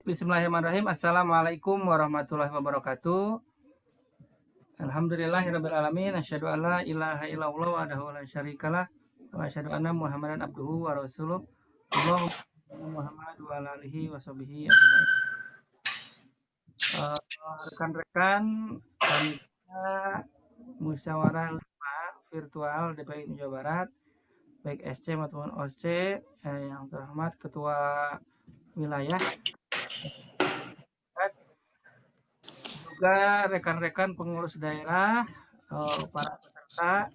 Bismillahirrahmanirrahim. Assalamualaikum warahmatullahi wabarakatuh. Alhamdulillahirabbil alamin. Asyhadu an la ilaha illallah wahdahu la syarikalah wa asyhadu anna Muhammadan abduhu wa rasuluh. Allahumma Muhammad wa ala alihi wa sahbihi ajmain. Rekan-rekan panitia musyawarah 5 virtual DPI Jawa Barat, baik SC maupun OC, yang terhormat Ketua Wilayah, juga rekan-rekan pengurus daerah, para peserta,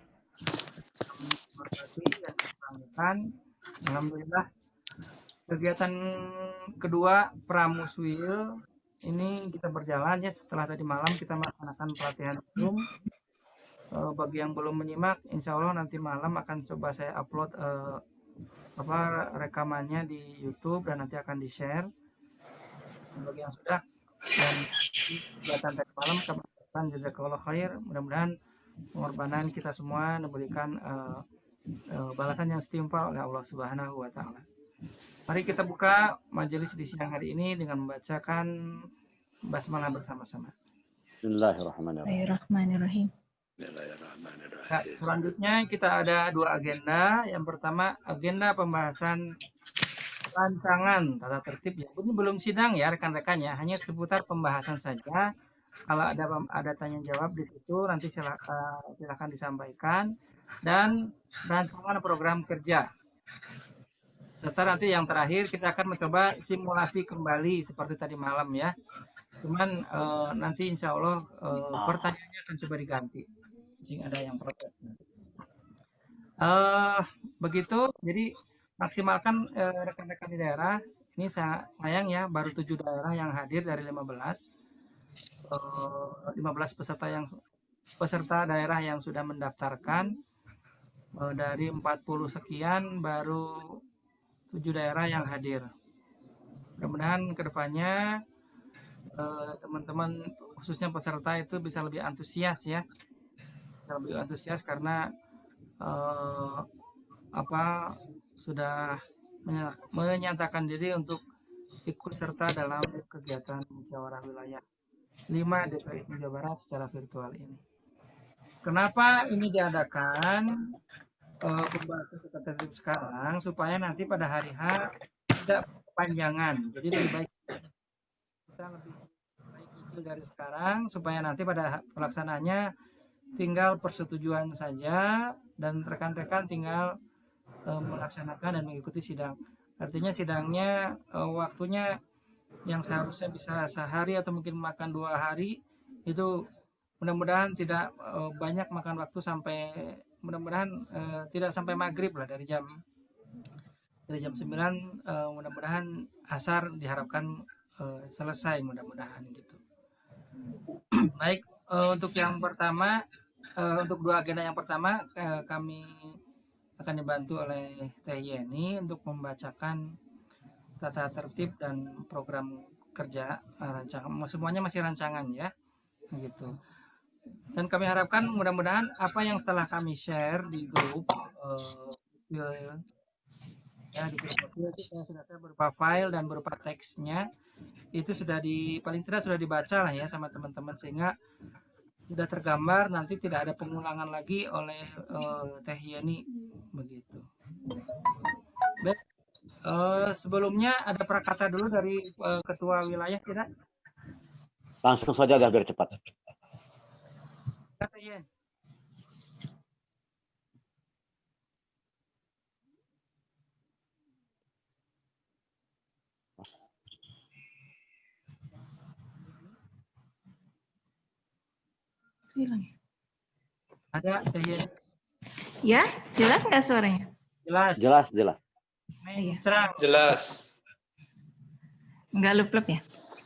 kami hormati dan banggakan. Alhamdulillah kegiatan kedua Pramuswil ini kita berjalan ya. Setelah tadi malam kita melaksanakan pelatihan Zoom. Bagi yang belum menyimak, insya Allah nanti malam akan coba saya upload rekamannya di YouTube dan nanti akan di-share. Bagi yang sudah dan kegiatan tadi malam kami ucapkan jazakallahu khair. Mudah-mudahan pengorbanan kita semua memberikan balasan yang setimpal oleh Allah Subhanahu wa taala. Mari kita buka majelis di siang hari ini dengan membacakan basmalah bersama-sama. Bismillahirrahmanirrahim. Nah, selanjutnya kita ada 2 agenda. Yang pertama agenda pembahasan rancangan tata tertib ya. Ini belum sidang ya rekan-rekannya, hanya seputar pembahasan saja. Kalau ada tanya jawab di situ nanti silakan disampaikan, dan rancangan program kerja. Serta nanti yang terakhir kita akan mencoba simulasi kembali seperti tadi malam ya. Cuman nanti insya Allah pertanyaannya akan coba diganti jika ada yang protes. Begitu, jadi maksimalkan rekan-rekan di daerah. Ini sayang ya, baru 7 daerah yang hadir dari 15 peserta daerah yang sudah mendaftarkan. Dari 40 sekian baru 7 daerah yang hadir. Mudah-mudahan kedepannya teman-teman khususnya peserta itu bisa lebih antusias ya, karena sudah menyatakan diri untuk ikut serta dalam kegiatan musyawarah wilayah 5 DPI Jawa Barat secara virtual ini. Kenapa ini diadakan pembahasan tata tertib sekarang, supaya nanti pada hari H tidak kepanjangan. Jadi lebih baik kita lebih baik kecil dari sekarang, supaya nanti pada pelaksanaannya tinggal persetujuan saja dan rekan-rekan tinggal melaksanakan dan mengikuti sidang. Artinya sidangnya waktunya yang seharusnya bisa sehari atau mungkin makan 2 hari, itu mudah-mudahan tidak banyak makan waktu sampai, mudah-mudahan tidak sampai maghrib lah, dari jam 9 mudah-mudahan asar diharapkan selesai, mudah-mudahan gitu. Baik, untuk yang pertama, untuk 2 agenda yang pertama kami akan dibantu oleh Teh Yeni untuk membacakan tata tertib dan program kerja rancangan. Semuanya masih rancangan ya, gitu. Dan kami harapkan mudah-mudahan apa yang telah kami share di grup di grup itu saya berupa file dan berupa teksnya itu sudah paling tidak sudah dibaca lah ya sama teman-teman, sehingga sudah tergambar, nanti tidak ada pengulangan lagi oleh Teh Yeni begitu. Baik, sebelumnya ada prakata dulu dari ketua wilayah tidak? Langsung saja biar cepat. Kata Yen. Hilang. Ada Teh Yen. Ya, jelas nggak suaranya? Jelas. Jelas. Nggak lup-lup ya?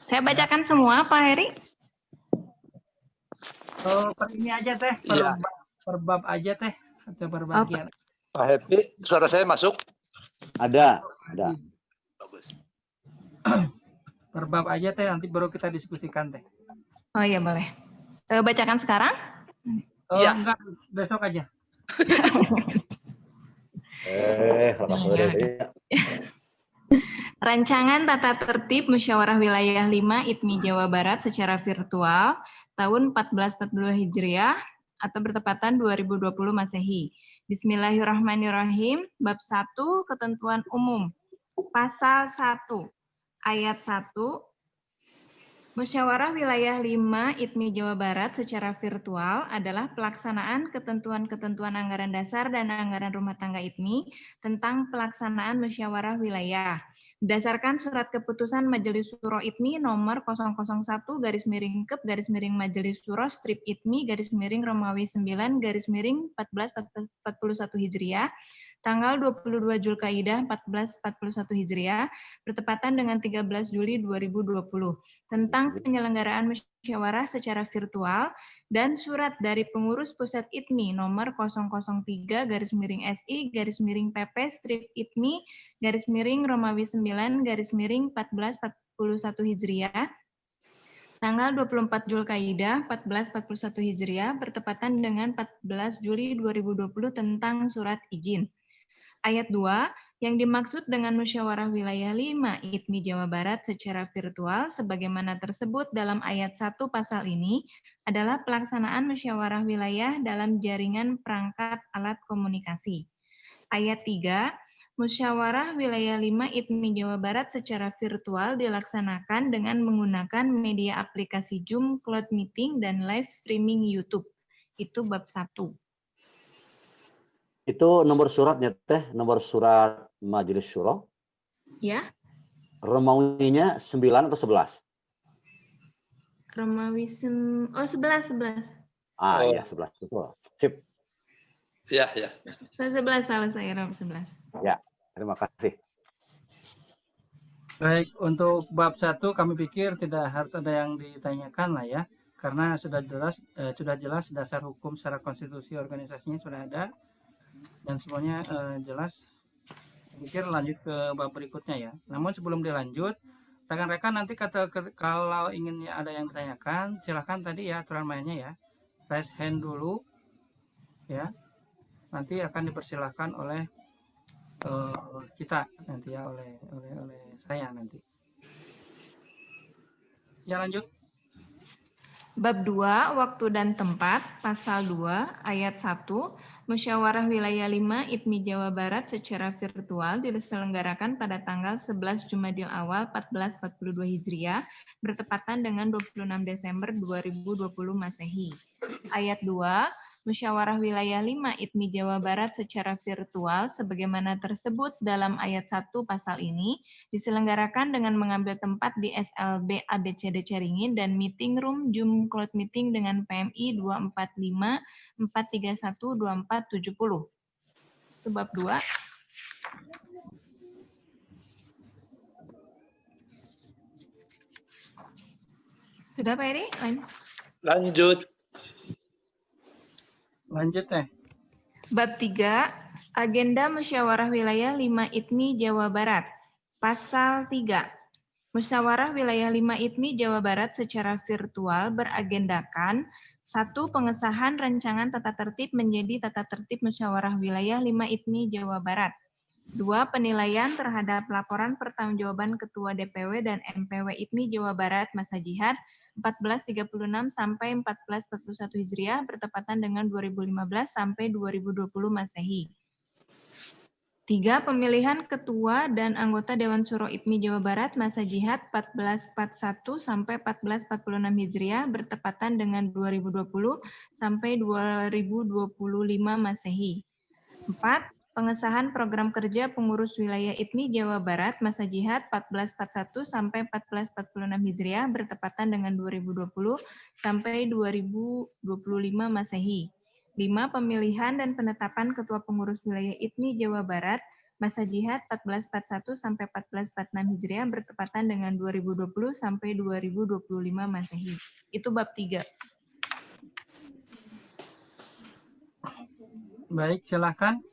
Saya bacakan semua, Pak Heri. Per ini aja Teh, per bab aja Teh, atau per bagian. Pak Happy, suara saya masuk? Ada. Bagus. Per bab aja Teh, nanti baru kita diskusikan Teh. Oh iya boleh. Bacakan sekarang? Ya. Enggak, besok aja. Rancangan Tata Tertib Musyawarah Wilayah 5 IPMI Jawa Barat secara virtual tahun 1442 Hijriah atau bertepatan 2020 Masehi. Bismillahirrahmanirrahim. Bab 1 Ketentuan Umum. Pasal 1 Ayat 1 Musyawarah Wilayah 5 IPMI Jawa Barat secara virtual adalah pelaksanaan ketentuan-ketentuan anggaran dasar dan anggaran rumah tangga IPMI tentang pelaksanaan musyawarah wilayah. Berdasarkan surat keputusan Majelis Syuro IPMI nomor 001/Kep/Majelis Syuro strip IPMI Romawi 9 1441 Hijriah tanggal 22 Zulkaidah 1441 Hijriah bertepatan dengan 13 Juli 2020 tentang penyelenggaraan musyawarah secara virtual dan surat dari pengurus pusat IPMI nomor 003/SI/PP strip IPMI Romawi 9 1441 Hijriah tanggal 24 Zulkaidah 1441 Hijriah bertepatan dengan 14 Juli 2020 tentang surat izin. Ayat 2, yang dimaksud dengan musyawarah wilayah 5 IPMI Jawa Barat secara virtual sebagaimana tersebut dalam ayat 1 pasal ini adalah pelaksanaan musyawarah wilayah dalam jaringan perangkat alat komunikasi. Ayat 3, musyawarah wilayah 5 IPMI Jawa Barat secara virtual dilaksanakan dengan menggunakan media aplikasi Zoom, Cloud Meeting, dan live streaming YouTube. Itu bab 1. Itu nomor suratnya teh, nomor surat Majelis Syuro. Ya. Romawinya 9 atau 11? Romawi 11. Ah Oh. iya 11 betul. Sip. Ya, ya. 11 salah saya Romawi 11. Ya, terima kasih. Baik, untuk bab 1 kami pikir tidak harus ada yang ditanyakan lah ya, karena sudah jelas dasar hukum secara konstitusi organisasinya sudah ada dan semuanya jelas. Pikir lanjut ke bab berikutnya ya. Namun sebelum dilanjut, rekan-rekan nanti kalau inginnya ada yang ditanyakan, silahkan tadi ya aturan mainnya ya, raise hand dulu ya. Nanti akan dipersilahkan oleh kita nanti ya, oleh saya nanti. Ya lanjut. Bab 2, Waktu dan Tempat, Pasal 2, Ayat 1, Musyawarah Wilayah 5 IPMI Jawa Barat secara virtual diselenggarakan pada tanggal 11 Jumadil Awal 1442 Hijriah, bertepatan dengan 26 Desember 2020 Masehi. Ayat 2, Musyawarah Wilayah 5 IPMI Jawa Barat secara virtual sebagaimana tersebut dalam ayat 1 pasal ini diselenggarakan dengan mengambil tempat di SLB ABCD Caringin dan meeting room Zoom Cloud Meeting dengan PMI 245 431 2470. Itu bab 2. Sudah Pak Eri? Lanjut. Lanjut teh. Bab 3, Agenda Musyawarah Wilayah 5 IPMI Jawa Barat. Pasal 3, Musyawarah Wilayah 5 IPMI Jawa Barat secara virtual beragendakan 1. Pengesahan rancangan tata tertib menjadi tata tertib Musyawarah Wilayah 5 IPMI Jawa Barat. 2. Penilaian terhadap laporan pertanggungjawaban Ketua DPW dan MPW IPMI Jawa Barat masa jihad 1436 sampai 1441 Hijriah bertepatan dengan 2015 sampai 2020 Masehi. 3. Pemilihan Ketua dan anggota Dewan Syuro IPMI Jawa Barat masa jihad 1441 sampai 1446 Hijriah bertepatan dengan 2020 sampai 2025 Masehi. 4. Pengesahan program kerja pengurus wilayah IPMI Jawa Barat masa jihad 1441 sampai 1446 Hijriah bertepatan dengan 2020 sampai 2025 Masehi. 5. Pemilihan dan penetapan Ketua Pengurus Wilayah IPMI Jawa Barat masa jihad 1441 sampai 1446 Hijriah bertepatan dengan 2020 sampai 2025 Masehi. Itu bab 3. Baik, silakan.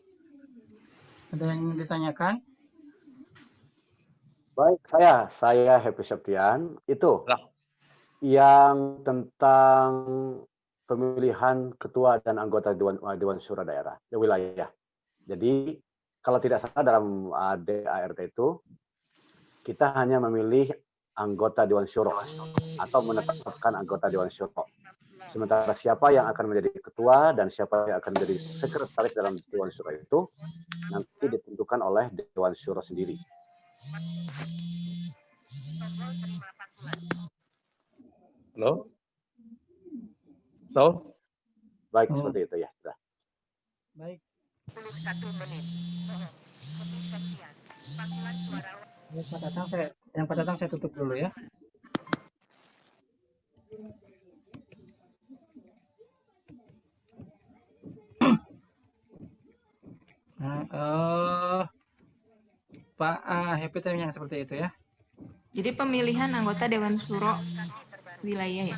Ada yang ditanyakan? Baik, saya Happy Septian. Itu Nah. yang tentang pemilihan ketua dan anggota Dewan Syuro daerah wilayah. Jadi kalau tidak salah dalam ADART itu kita hanya memilih anggota Dewan Syuro atau menetapkan anggota Dewan Syuro. Sementara siapa yang akan menjadi ketua dan siapa yang akan menjadi sekretaris dalam Dewan Syuro itu nanti ditentukan oleh Dewan Syuro sendiri. Halo? Halo? Baik, Oh. seperti itu ya. Sudah. Baik. 21 menit. Sekian. Panggilan suara. Pak Tatang saya tutup dulu ya. Nah, Pak Happy Time yang seperti itu ya. Jadi pemilihan anggota Dewan Syuro wilayah ya.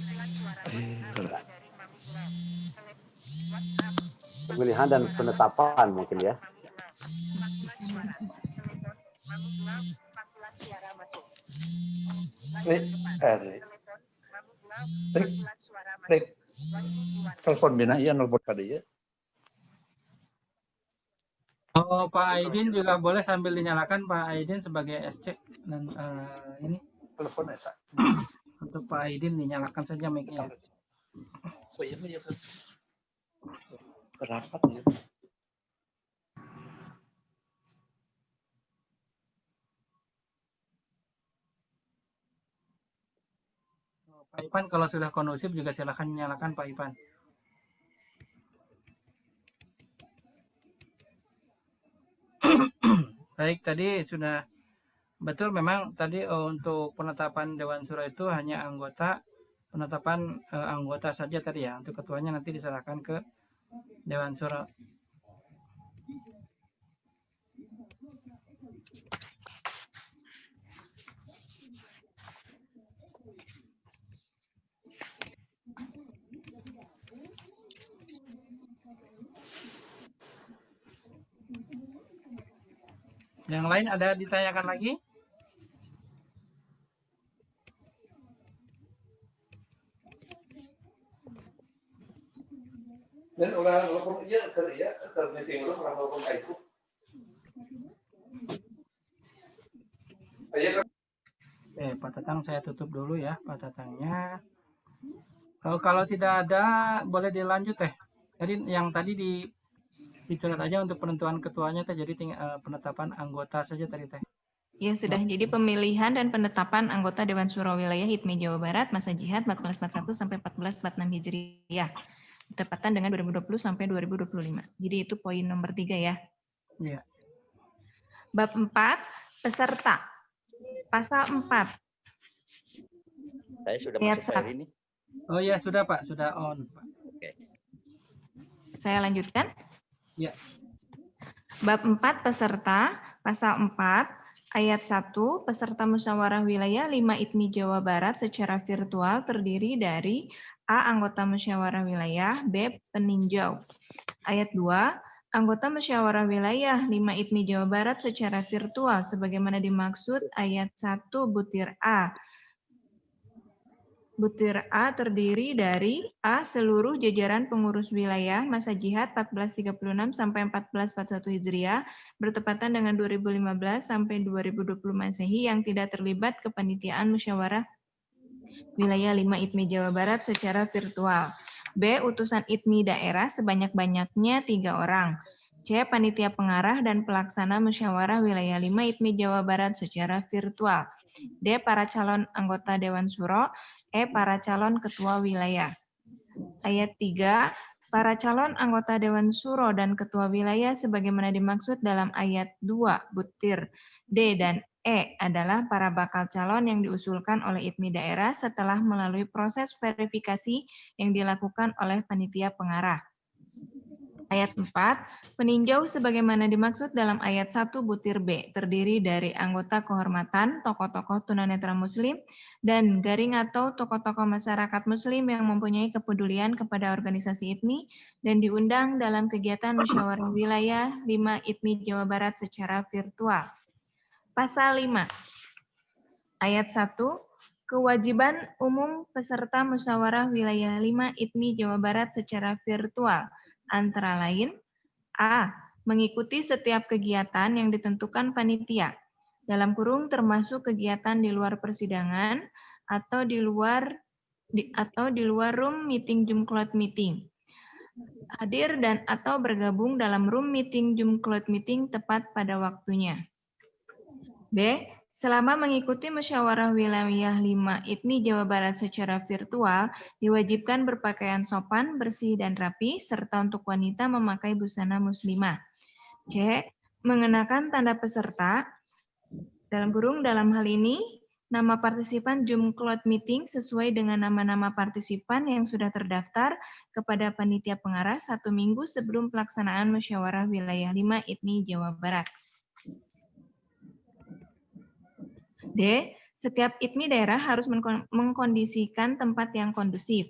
Pemilihan dan penetapan mungkin ya. Rik, telepon bina iya nelpon ka dieu. Oh, Pak Aidin juga boleh sambil dinyalakan Pak Aidin sebagai SC dan ini Telepon eta. untuk Pak Aidin dinyalakan saja mic-nya. Oh iya iya. Rapat ya. Pak Ipan kalau sudah kondusif juga silakan nyalakan Pak Ipan. Baik, tadi sudah betul memang tadi untuk penetapan Dewan Syuro itu hanya penetapan anggota saja tadi ya. Untuk ketuanya nanti diserahkan ke Dewan Syuro. Yang lain ada ditanyakan lagi? Dan orang telepon iya ke meeting lu orang telepon ka itu. Pak Tatang saya tutup dulu ya Pak Tatangnya. Kalau tidak ada boleh dilanjut teh. Jadi yang tadi dicoret aja untuk penentuan ketuanya teh, jadi penetapan anggota saja tadi teh. Ya sudah, jadi pemilihan dan penetapan anggota Dewan Syuro Wilayah HIPMI Jawa Barat masa jihad 1441 sampai 1446 Hijriah. Tepatan dengan 2020 sampai 2025. Jadi itu poin nomor 3 ya. Iya. Bab 4, peserta. Pasal 4. Saya sudah Ayat masuk hari ini. Oh ya sudah Pak, sudah on Pak. Oke. Saya lanjutkan. Ya. Bab 4, peserta. Pasal 4. Ayat 1, peserta musyawarah wilayah 5 IPMI Jawa Barat secara virtual terdiri dari A. Anggota musyawarah wilayah, B. Peninjau. Ayat 2, anggota musyawarah wilayah 5 IPMI Jawa Barat secara virtual sebagaimana dimaksud ayat 1 butir A. Butir A terdiri dari A. Seluruh jajaran pengurus wilayah masa jihad 1436 sampai 1441 Hijriah bertepatan dengan 2015 sampai 2020 Masehi yang tidak terlibat kepanitiaan musyawarah wilayah 5 IPMI Jawa Barat secara virtual. B. Utusan IPMI daerah sebanyak-banyaknya 3 orang. C. Panitia pengarah dan pelaksana musyawarah wilayah 5 IPMI Jawa Barat secara virtual. D. Para calon anggota Dewan Syuro. E. Para calon ketua wilayah. Ayat 3. Para calon anggota Dewan Syuro dan ketua wilayah sebagaimana dimaksud dalam ayat 2 butir D dan E adalah para bakal calon yang diusulkan oleh IPMI daerah setelah melalui proses verifikasi yang dilakukan oleh panitia pengarah. Ayat 4, peninjau sebagaimana dimaksud dalam ayat 1 butir B, terdiri dari anggota kehormatan, tokoh-tokoh tunanetra muslim, dan garing atau tokoh-tokoh masyarakat muslim yang mempunyai kepedulian kepada organisasi IPMI dan diundang dalam kegiatan musyawarah wilayah 5 IPMI Jawa Barat secara virtual. Pasal 5, ayat 1, kewajiban umum peserta musyawarah wilayah 5 IPMI Jawa Barat secara virtual. Antara lain, A. Mengikuti setiap kegiatan yang ditentukan panitia. dalam kurung termasuk kegiatan di luar persidangan atau di luar room meeting Zoom Cloud Meeting. Hadir dan atau bergabung dalam room meeting Zoom Cloud Meeting tepat pada waktunya. B. Selama mengikuti musyawarah wilayah 5 IPMI Jawa Barat secara virtual, diwajibkan berpakaian sopan, bersih, dan rapi, serta untuk wanita memakai busana muslimah. C. Mengenakan tanda peserta, dalam kurung dalam hal ini, nama partisipan Zoom Cloud Meeting sesuai dengan nama-nama partisipan yang sudah terdaftar kepada panitia pengarah 1 minggu sebelum pelaksanaan musyawarah wilayah 5 IPMI Jawa Barat. D. Setiap IPMI daerah harus mengkondisikan tempat yang kondusif.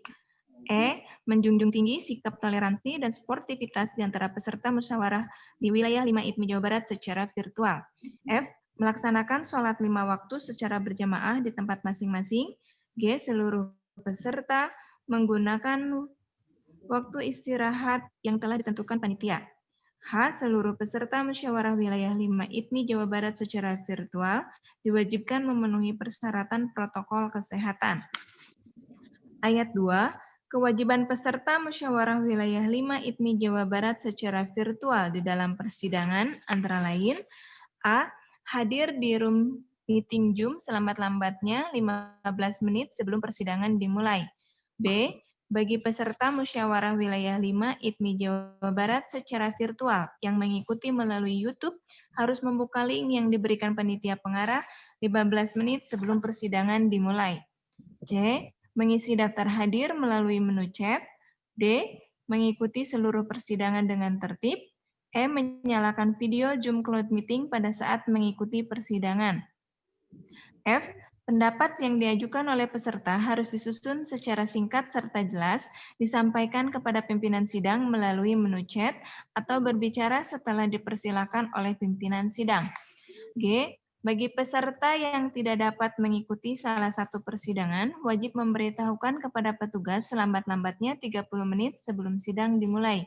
E. Menjunjung tinggi sikap toleransi dan sportivitas di antara peserta musyawarah di wilayah 5 IPMI Jawa Barat secara virtual. F. Melaksanakan sholat 5 waktu secara berjamaah di tempat masing-masing. G. Seluruh peserta menggunakan waktu istirahat yang telah ditentukan panitia. H. Seluruh peserta musyawarah wilayah 5 IPMI Jawa Barat secara virtual diwajibkan memenuhi persyaratan protokol kesehatan. Ayat 2. Kewajiban peserta musyawarah wilayah 5 IPMI Jawa Barat secara virtual di dalam persidangan antara lain A. Hadir di room meeting Zoom selambat-lambatnya 15 menit sebelum persidangan dimulai. B. Bagi peserta musyawarah wilayah 5 IPMI Jawa Barat secara virtual yang mengikuti melalui YouTube harus membuka link yang diberikan panitia pengarah 15 menit sebelum persidangan dimulai. C. Mengisi daftar hadir melalui menu chat. D. Mengikuti seluruh persidangan dengan tertib. E. Menyalakan video Zoom Cloud Meeting pada saat mengikuti persidangan. F. Pendapat yang diajukan oleh peserta harus disusun secara singkat serta jelas, disampaikan kepada pimpinan sidang melalui menu chat, atau berbicara setelah dipersilakan oleh pimpinan sidang. G. Bagi peserta yang tidak dapat mengikuti salah satu persidangan, wajib memberitahukan kepada petugas selambat-lambatnya 30 menit sebelum sidang dimulai.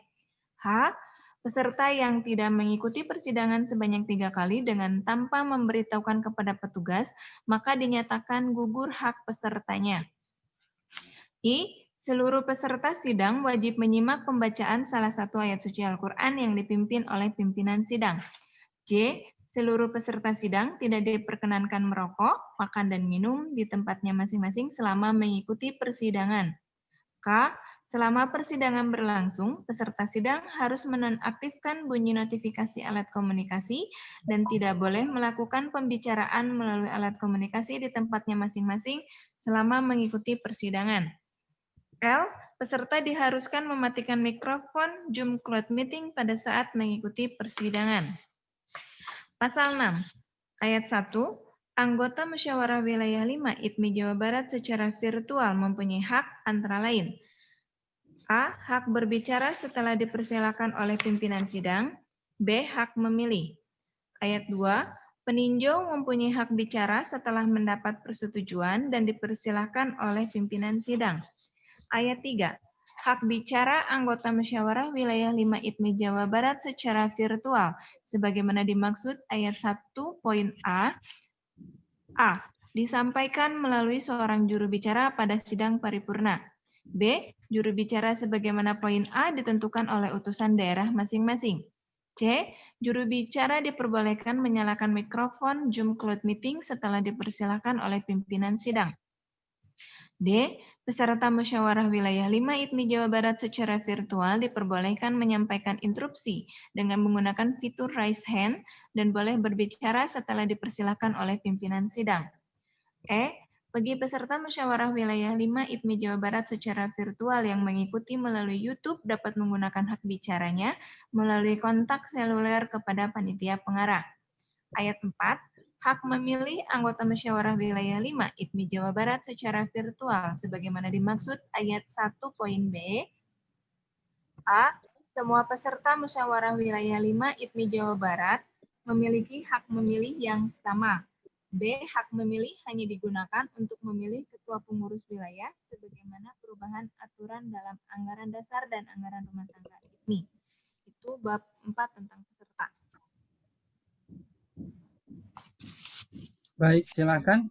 H. Peserta yang tidak mengikuti persidangan sebanyak 3 kali dengan tanpa memberitahukan kepada petugas, maka dinyatakan gugur hak pesertanya. I. Seluruh peserta sidang wajib menyimak pembacaan salah satu ayat suci Al-Quran yang dipimpin oleh pimpinan sidang. J. Seluruh peserta sidang tidak diperkenankan merokok, makan, dan minum di tempatnya masing-masing selama mengikuti persidangan. K. Selama persidangan berlangsung, peserta sidang harus menonaktifkan bunyi notifikasi alat komunikasi dan tidak boleh melakukan pembicaraan melalui alat komunikasi di tempatnya masing-masing selama mengikuti persidangan. L. Peserta diharuskan mematikan mikrofon Zoom Cloud Meeting pada saat mengikuti persidangan. Pasal 6, ayat 1, anggota musyawarah wilayah 5 IPMI Jawa Barat secara virtual mempunyai hak antara lain. A. Hak berbicara setelah dipersilakan oleh pimpinan sidang. B. Hak memilih. Ayat 2. Peninjau mempunyai hak bicara setelah mendapat persetujuan dan dipersilakan oleh pimpinan sidang. Ayat 3. Hak bicara anggota musyawarah wilayah 5 IPMI Jawa Barat secara virtual, sebagaimana dimaksud ayat 1 poin A. A. Disampaikan melalui seorang juru bicara pada sidang paripurna. B. Juru bicara sebagaimana poin A ditentukan oleh utusan daerah masing-masing. C. Juru bicara diperbolehkan menyalakan mikrofon Zoom Cloud Meeting setelah dipersilakan oleh pimpinan sidang. D. Peserta musyawarah wilayah 5 IPMI Jawa Barat secara virtual diperbolehkan menyampaikan interupsi dengan menggunakan fitur raise hand dan boleh berbicara setelah dipersilakan oleh pimpinan sidang. E. Bagi peserta musyawarah wilayah 5 IPMI Jawa Barat secara virtual yang mengikuti melalui YouTube dapat menggunakan hak bicaranya melalui kontak seluler kepada panitia pengarah. Ayat 4. Hak memilih anggota musyawarah wilayah 5 IPMI Jawa Barat secara virtual sebagaimana dimaksud ayat 1 poin B. A. Semua peserta musyawarah wilayah 5 IPMI Jawa Barat memiliki hak memilih yang sama. B. Hak memilih hanya digunakan untuk memilih ketua pengurus wilayah sebagaimana perubahan aturan dalam anggaran dasar dan anggaran rumah tangga IPMI. Itu bab 4 tentang peserta. Baik, silakan.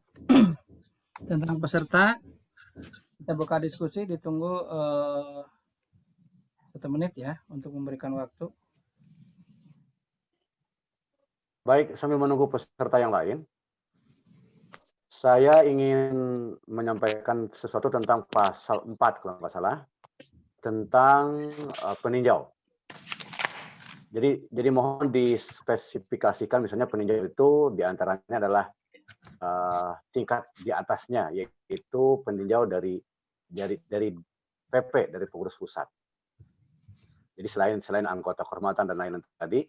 Tentang peserta, kita buka diskusi, ditunggu 1 menit ya untuk memberikan waktu. Baik, sambil menunggu peserta yang lain, saya ingin menyampaikan sesuatu tentang pasal 4 kalau nggak salah, tentang peninjau. Jadi mohon dispesifikasikan, misalnya peninjau itu diantaranya adalah tingkat di atasnya, yaitu peninjau dari PP, dari pengurus pusat. Jadi selain anggota kehormatan dan lain-lain tadi,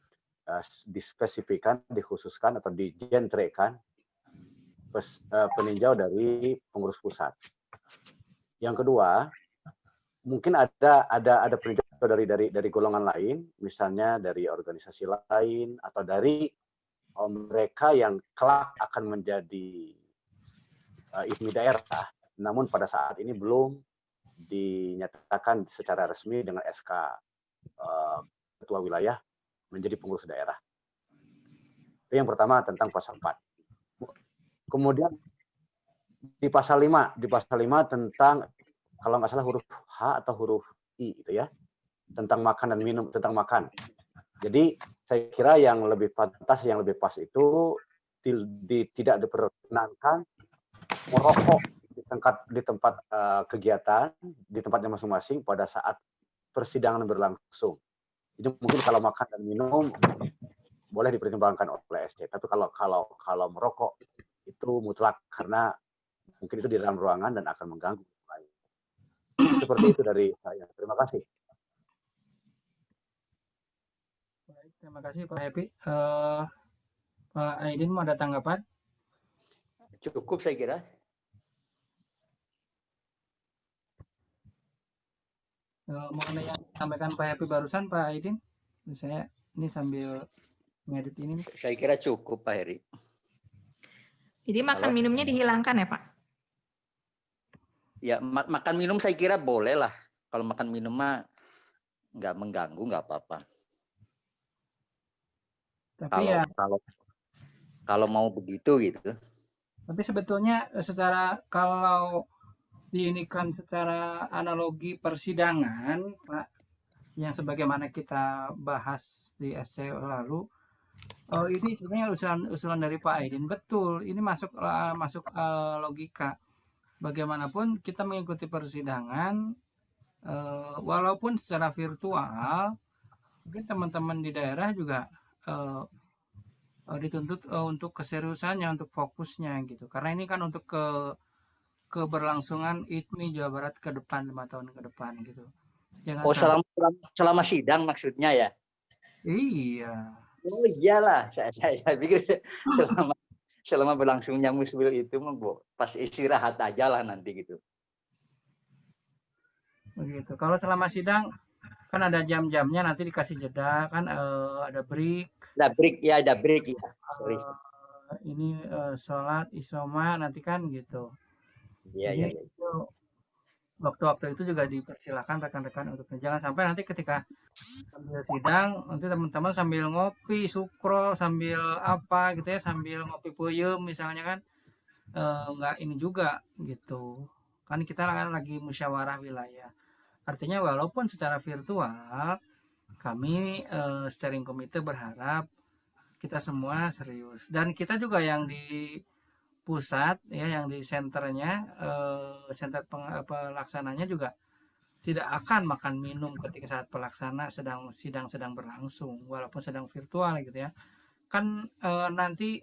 dispesifikan, dikhususkan atau dijentrekan peninjau dari pengurus pusat. Yang kedua, mungkin ada peninjau dari golongan lain, misalnya dari organisasi lain atau dari mereka yang kelak akan menjadi IPMI daerah, namun pada saat ini belum dinyatakan secara resmi dengan SK ketua wilayah menjadi pengurus daerah. Itu yang pertama tentang pasal 4. Kemudian di pasal 5 tentang, kalau nggak salah huruf H atau huruf I gitu ya, tentang makan dan minum, tentang makan. Jadi saya kira yang lebih pantas, yang lebih pas itu tidak diperkenankan merokok di tempat kegiatan, di tempatnya masing-masing pada saat persidangan berlangsung. Jadi mungkin kalau makan dan minum boleh dipertimbangkan oleh SC, tapi kalau merokok itu mutlak, karena mungkin itu di dalam ruangan dan akan mengganggu. Seperti itu dari saya. Terima kasih. Baik, terima kasih Pak Happy. Pak Aidin mau ada tanggapan? Cukup saya kira. Mengenai yang disampaikan Pak Happy barusan, Pak Aidin, saya ini sambil ngedit ini. Saya kira cukup Pak Heri. Jadi makan minumnya dihilangkan ya Pak? Ya makan minum saya kira boleh lah. Kalau makan minum mah nggak mengganggu, nggak apa-apa. Tapi kalau mau begitu gitu. Tapi sebetulnya kalau diinikan secara analogi persidangan, Pak, yang sebagaimana kita bahas di SC lalu, ini sebenarnya usulan dari Pak Aidin, betul. Ini masuk logika. Bagaimanapun kita mengikuti persidangan, walaupun secara virtual, mungkin teman-teman di daerah juga dituntut untuk keseriusannya, untuk fokusnya gitu. Karena ini kan untuk keberlangsungan IPMI Jawa Barat ke depan 5 tahun ke depan gitu. Jangan selama sidang maksudnya ya? Iya. Oh iyalah, saya pikir selama berlangsungnya musbil itu pas istirahat aja lah nanti gitu. Begitu. Kalau selama sidang kan ada jam-jamnya, nanti dikasih jeda kan, ada break. Ada break ya. Sorry. Ini sholat isoma nanti kan gitu. Jadi itu waktu-waktu itu juga dipersilakan rekan-rekan untuk jangan sampai nanti ketika sambil sidang nanti teman-teman sambil ngopi sukro, sambil apa gitu ya, sambil ngopi puyem misalnya kan, nggak ini juga gitu kan, kita kan lagi musyawarah wilayah. Artinya walaupun secara virtual, kami steering committee berharap kita semua serius, dan kita juga yang di pusat ya, yang di senternya, center pelaksananya juga tidak akan makan minum ketika saat pelaksana sidang sedang berlangsung, walaupun sedang virtual gitu ya. Kan nanti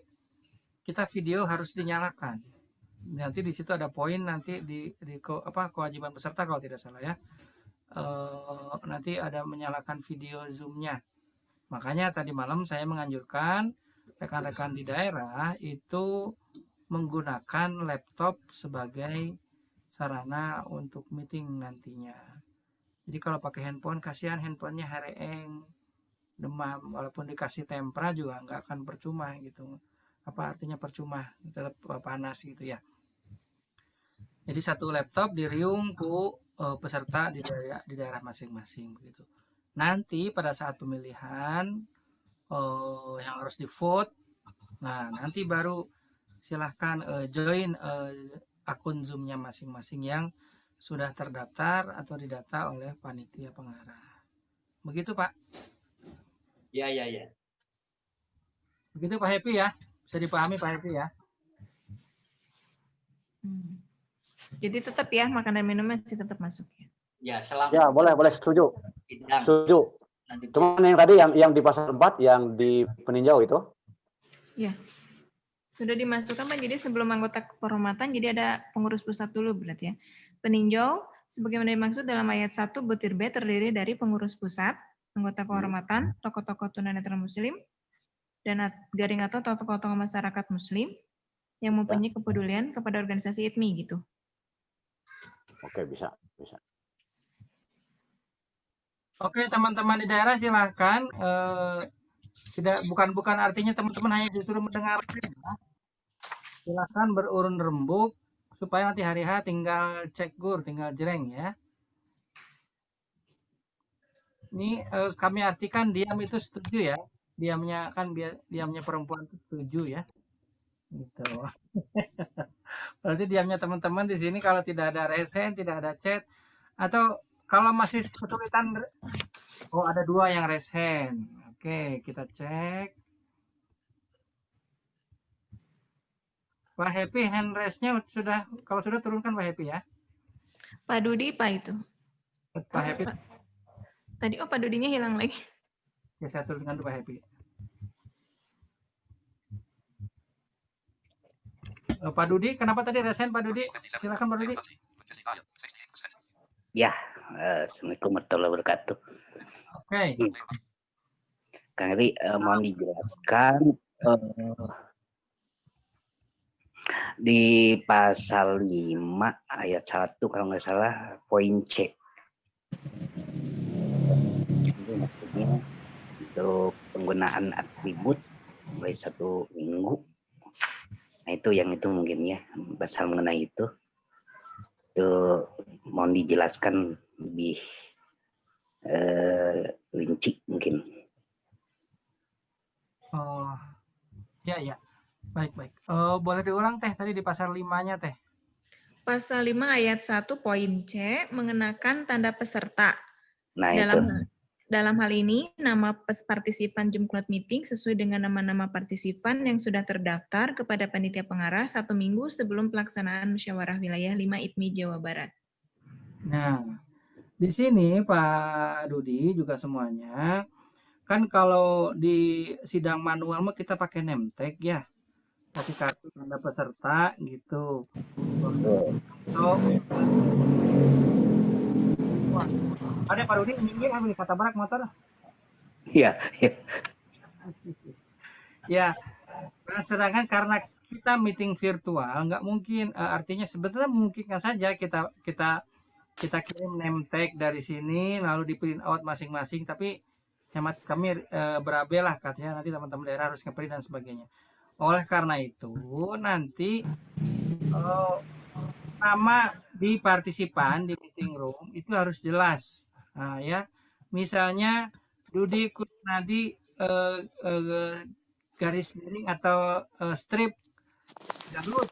kita video harus dinyalakan. Nanti di situ ada poin nanti di kewajiban peserta kalau tidak salah ya. Nanti ada menyalakan video Zoom-nya. Makanya tadi malam saya menganjurkan rekan-rekan di daerah itu menggunakan laptop sebagai sarana untuk meeting nantinya. Jadi kalau pakai handphone, kasihan handphonenya hareeng, demam, walaupun dikasih tempra juga nggak akan percuma gitu. Apa artinya percuma? Tetap panas gitu ya. Jadi satu laptop diriung ku peserta di daerah masing-masing begitu. Nanti pada saat pemilihan yang harus di vote, nah nanti baru silahkan join akun Zoom-nya masing-masing yang sudah terdaftar atau didata oleh panitia pengarah. Begitu Pak. Ya, ya, ya. Begitu Pak Happy ya. Bisa dipahami Pak Happy ya. Jadi tetap ya makanan minum masih tetap masuk ya. Ya, selama Ya, boleh setuju. sidang. Setuju. Nanti Cuman yang tadi yang di pasal 4 yang di peninjau itu. Ya. Sudah dimasukkan Pak. Jadi sebelum anggota kehormatan jadi ada pengurus pusat dulu berarti ya. Peninjau sebagaimana dimaksud dalam ayat 1 butir B terdiri dari pengurus pusat, anggota kehormatan, tokoh-tokoh tunanetra muslim, dan garing atau tokoh-tokoh masyarakat muslim yang mempunyai kepedulian kepada organisasi ITMI gitu. Oke, bisa. Oke, teman-teman di daerah silahkan. Bukan artinya teman-teman hanya disuruh mendengarkan. Ya. Silahkan berurun rembuk supaya nanti hari H tinggal cek gur, tinggal jreng ya. Ini kami artikan diam itu setuju ya. Diamnya perempuan itu setuju ya. Gitu. Berarti diamnya teman-teman di sini kalau tidak ada raise hand, tidak ada chat, atau kalau masih kesulitan, oh ada 2 yang raise hand. Oke, kita cek. Pak Happy hand raise-nya sudah, kalau sudah turunkan Pak Happy ya. Pak Dudi Pak itu. Pak Happy. Tadi Pak Dudinya hilang lagi. Ya, saya turunkan dulu Pak Happy. Pak Dudi, kenapa tadi raise hand Pak Dudi? Silakan Pak Dudi. Ya, Assalamualaikum warahmatullahi wabarakatuh. Oke. Kang Eri, mohon dijelaskan di pasal 5 ayat 1 kalau nggak salah poin C. Itu maksudnya untuk penggunaan atribut mulai 1 minggu. Nah itu mungkin ya pasal mengenai itu mohon dijelaskan lebih rinci mungkin. Oh, ya. Baik. Boleh diulang Teh tadi di pasal 5-nya Teh. Pasal 5 ayat 1 poin C mengenakan tanda peserta. Nah Dalam hal ini, nama partisipan Zoom Cloud Meeting sesuai dengan nama-nama partisipan yang sudah terdaftar kepada panitia pengarah 1 minggu sebelum pelaksanaan musyawarah wilayah 5 ITMI Jawa Barat. Nah, di sini Pak Dudi juga semuanya, kan kalau di sidang manual mah kita pakai name tag ya. Pakai kartu tanda peserta gitu. Ada Pak Dudi minggir ambil kata barak motor. Iya. Ya, sedangkan karena kita meeting virtual nggak mungkin, artinya sebetulnya memungkinkan saja kita kirim name tag dari sini lalu di print out masing-masing, tapi hemat kami berabe lah katanya nanti teman-teman daerah harus nge-print dan sebagainya. Oleh karena itu nanti nama di partisipan di meeting room itu harus jelas. Nah, ya, misalnya Dudi Kusnadi garis miring atau strip Garut.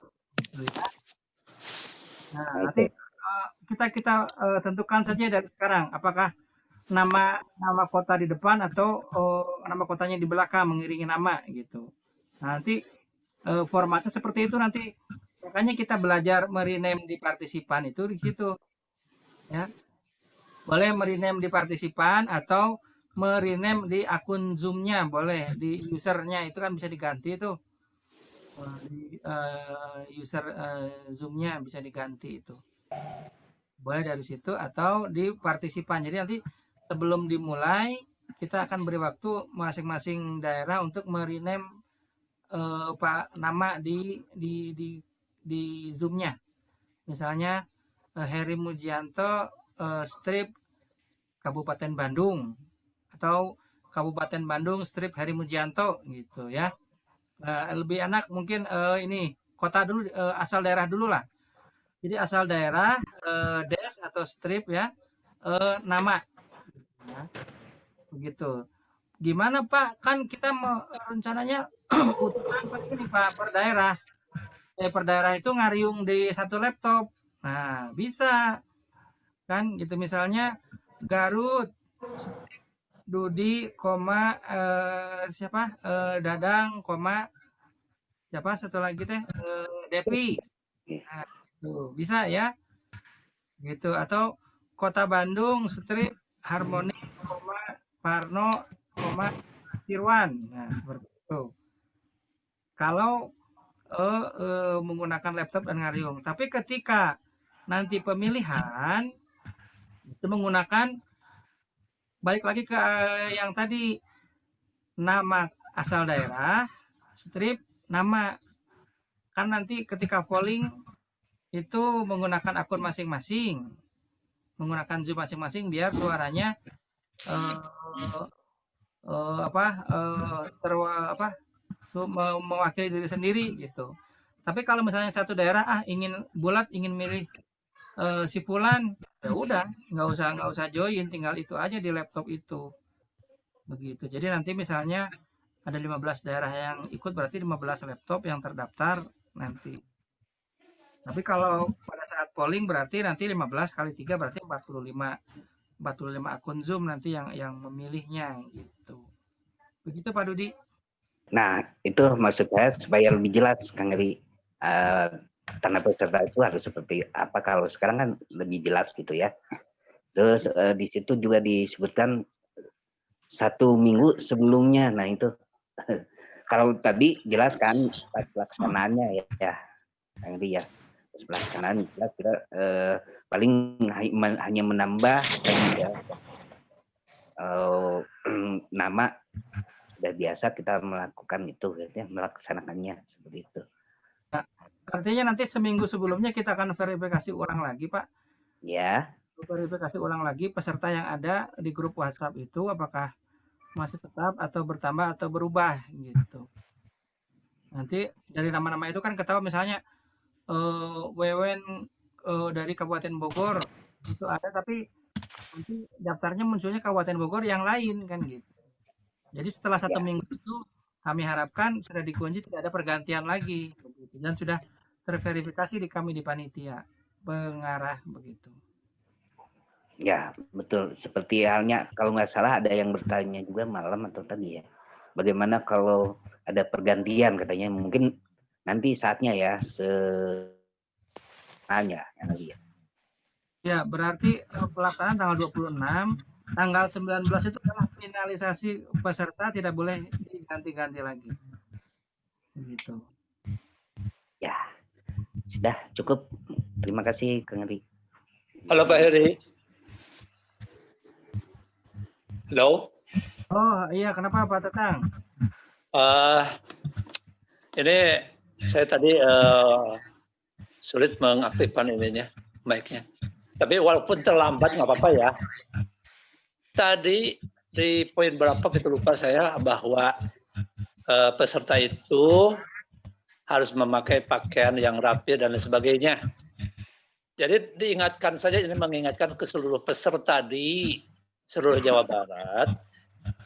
Nah, nanti kita tentukan saja dari sekarang apakah nama kota di depan atau nama kotanya di belakang mengiringi nama gitu. Nah, nanti formatnya seperti itu nanti. Makanya kita belajar merename di partisipan itu di situ. Ya. Boleh merename di partisipan atau merename di akun Zoom-nya, boleh di usernya itu kan bisa diganti itu. Di user Zoom-nya bisa diganti itu. Boleh dari situ atau di partisipan. Jadi nanti sebelum dimulai kita akan beri waktu masing-masing daerah untuk merename nama di Zoom-nya. Misalnya Heri Mujianto strip Kabupaten Bandung atau Kabupaten Bandung strip Heri Mujianto gitu ya. Lebih enak mungkin ini kota dulu, asal daerah dulu lah. Jadi asal daerah dash atau strip ya nama ya. Begitu. Gimana Pak? Kan kita mau rencananya utusan ini Pak per daerah. per daerah itu ngariung di satu laptop. Nah, bisa kan gitu misalnya Garut, Dudi, koma siapa Dadang, koma siapa satu lagi teh Depi. Nah, itu bisa ya gitu atau Kota Bandung strip Harmonis, koma Parno, koma Sirwan. Nah, seperti itu. Kalau menggunakan laptop dan ngariung. Tapi ketika nanti pemilihan itu menggunakan balik lagi ke yang tadi nama asal daerah, strip nama. Kan nanti ketika polling itu menggunakan akun masing-masing, menggunakan Zoom masing-masing biar suaranya eh, mewakili diri sendiri gitu. Tapi kalau misalnya satu daerah ingin bulat, ingin milih si Fulan, ya udah nggak usah join, tinggal itu aja di laptop itu. Begitu. Jadi nanti misalnya ada 15 daerah yang ikut berarti 15 laptop yang terdaftar nanti. Tapi kalau pada saat polling berarti nanti 15 kali 3 berarti 45 akun Zoom nanti yang memilihnya gitu. Begitu Pak Dudi. Nah, itu maksud saya supaya lebih jelas, Kang Eri. Tanda peserta itu harus seperti apa, kalau sekarang kan lebih jelas gitu ya. Terus di situ juga disebutkan 1 minggu sebelumnya. Nah itu kalau tadi jelas kan pelaksanaannya ya Kang Eri ya. Pelaksanaan jelas kita paling hanya menambah ya, nama. Sudah biasa kita melakukan itu, ya, melaksanakannya seperti itu. Nah, artinya nanti seminggu sebelumnya kita akan verifikasi ulang lagi, Pak. Ya. Verifikasi ulang lagi peserta yang ada di grup WhatsApp itu apakah masih tetap atau bertambah atau berubah gitu. Nanti dari nama-nama itu kan ketahui misalnya Wewen dari Kabupaten Bogor itu ada, tapi nanti daftarnya munculnya Kabupaten Bogor yang lain kan gitu. Jadi setelah 1 minggu itu kami harapkan sudah dikunci, tidak ada pergantian lagi begitu, dan sudah terverifikasi di kami di panitia pengarah begitu. Ya betul, seperti halnya kalau nggak salah ada yang bertanya juga malam atau tadi ya, bagaimana kalau ada pergantian katanya, mungkin nanti saatnya ya nanya yang lihat. Ya berarti pelaksanaan tanggal 26, tanggal 19 itu adalah finalisasi peserta, tidak boleh diganti-ganti lagi. Begitu. Ya, sudah cukup. Terima kasih Kang Eri. Halo Pak Heri. Halo. Oh iya, kenapa Pak Tetang? Ini saya tadi sulit mengaktifkan ininya, mic-nya. Tapi walaupun terlambat nggak apa-apa ya. Tadi di poin berapa kita lupa saya, bahwa peserta itu harus memakai pakaian yang rapi dan lain sebagainya. Jadi diingatkan saja, ini mengingatkan ke seluruh peserta di seluruh Jawa Barat,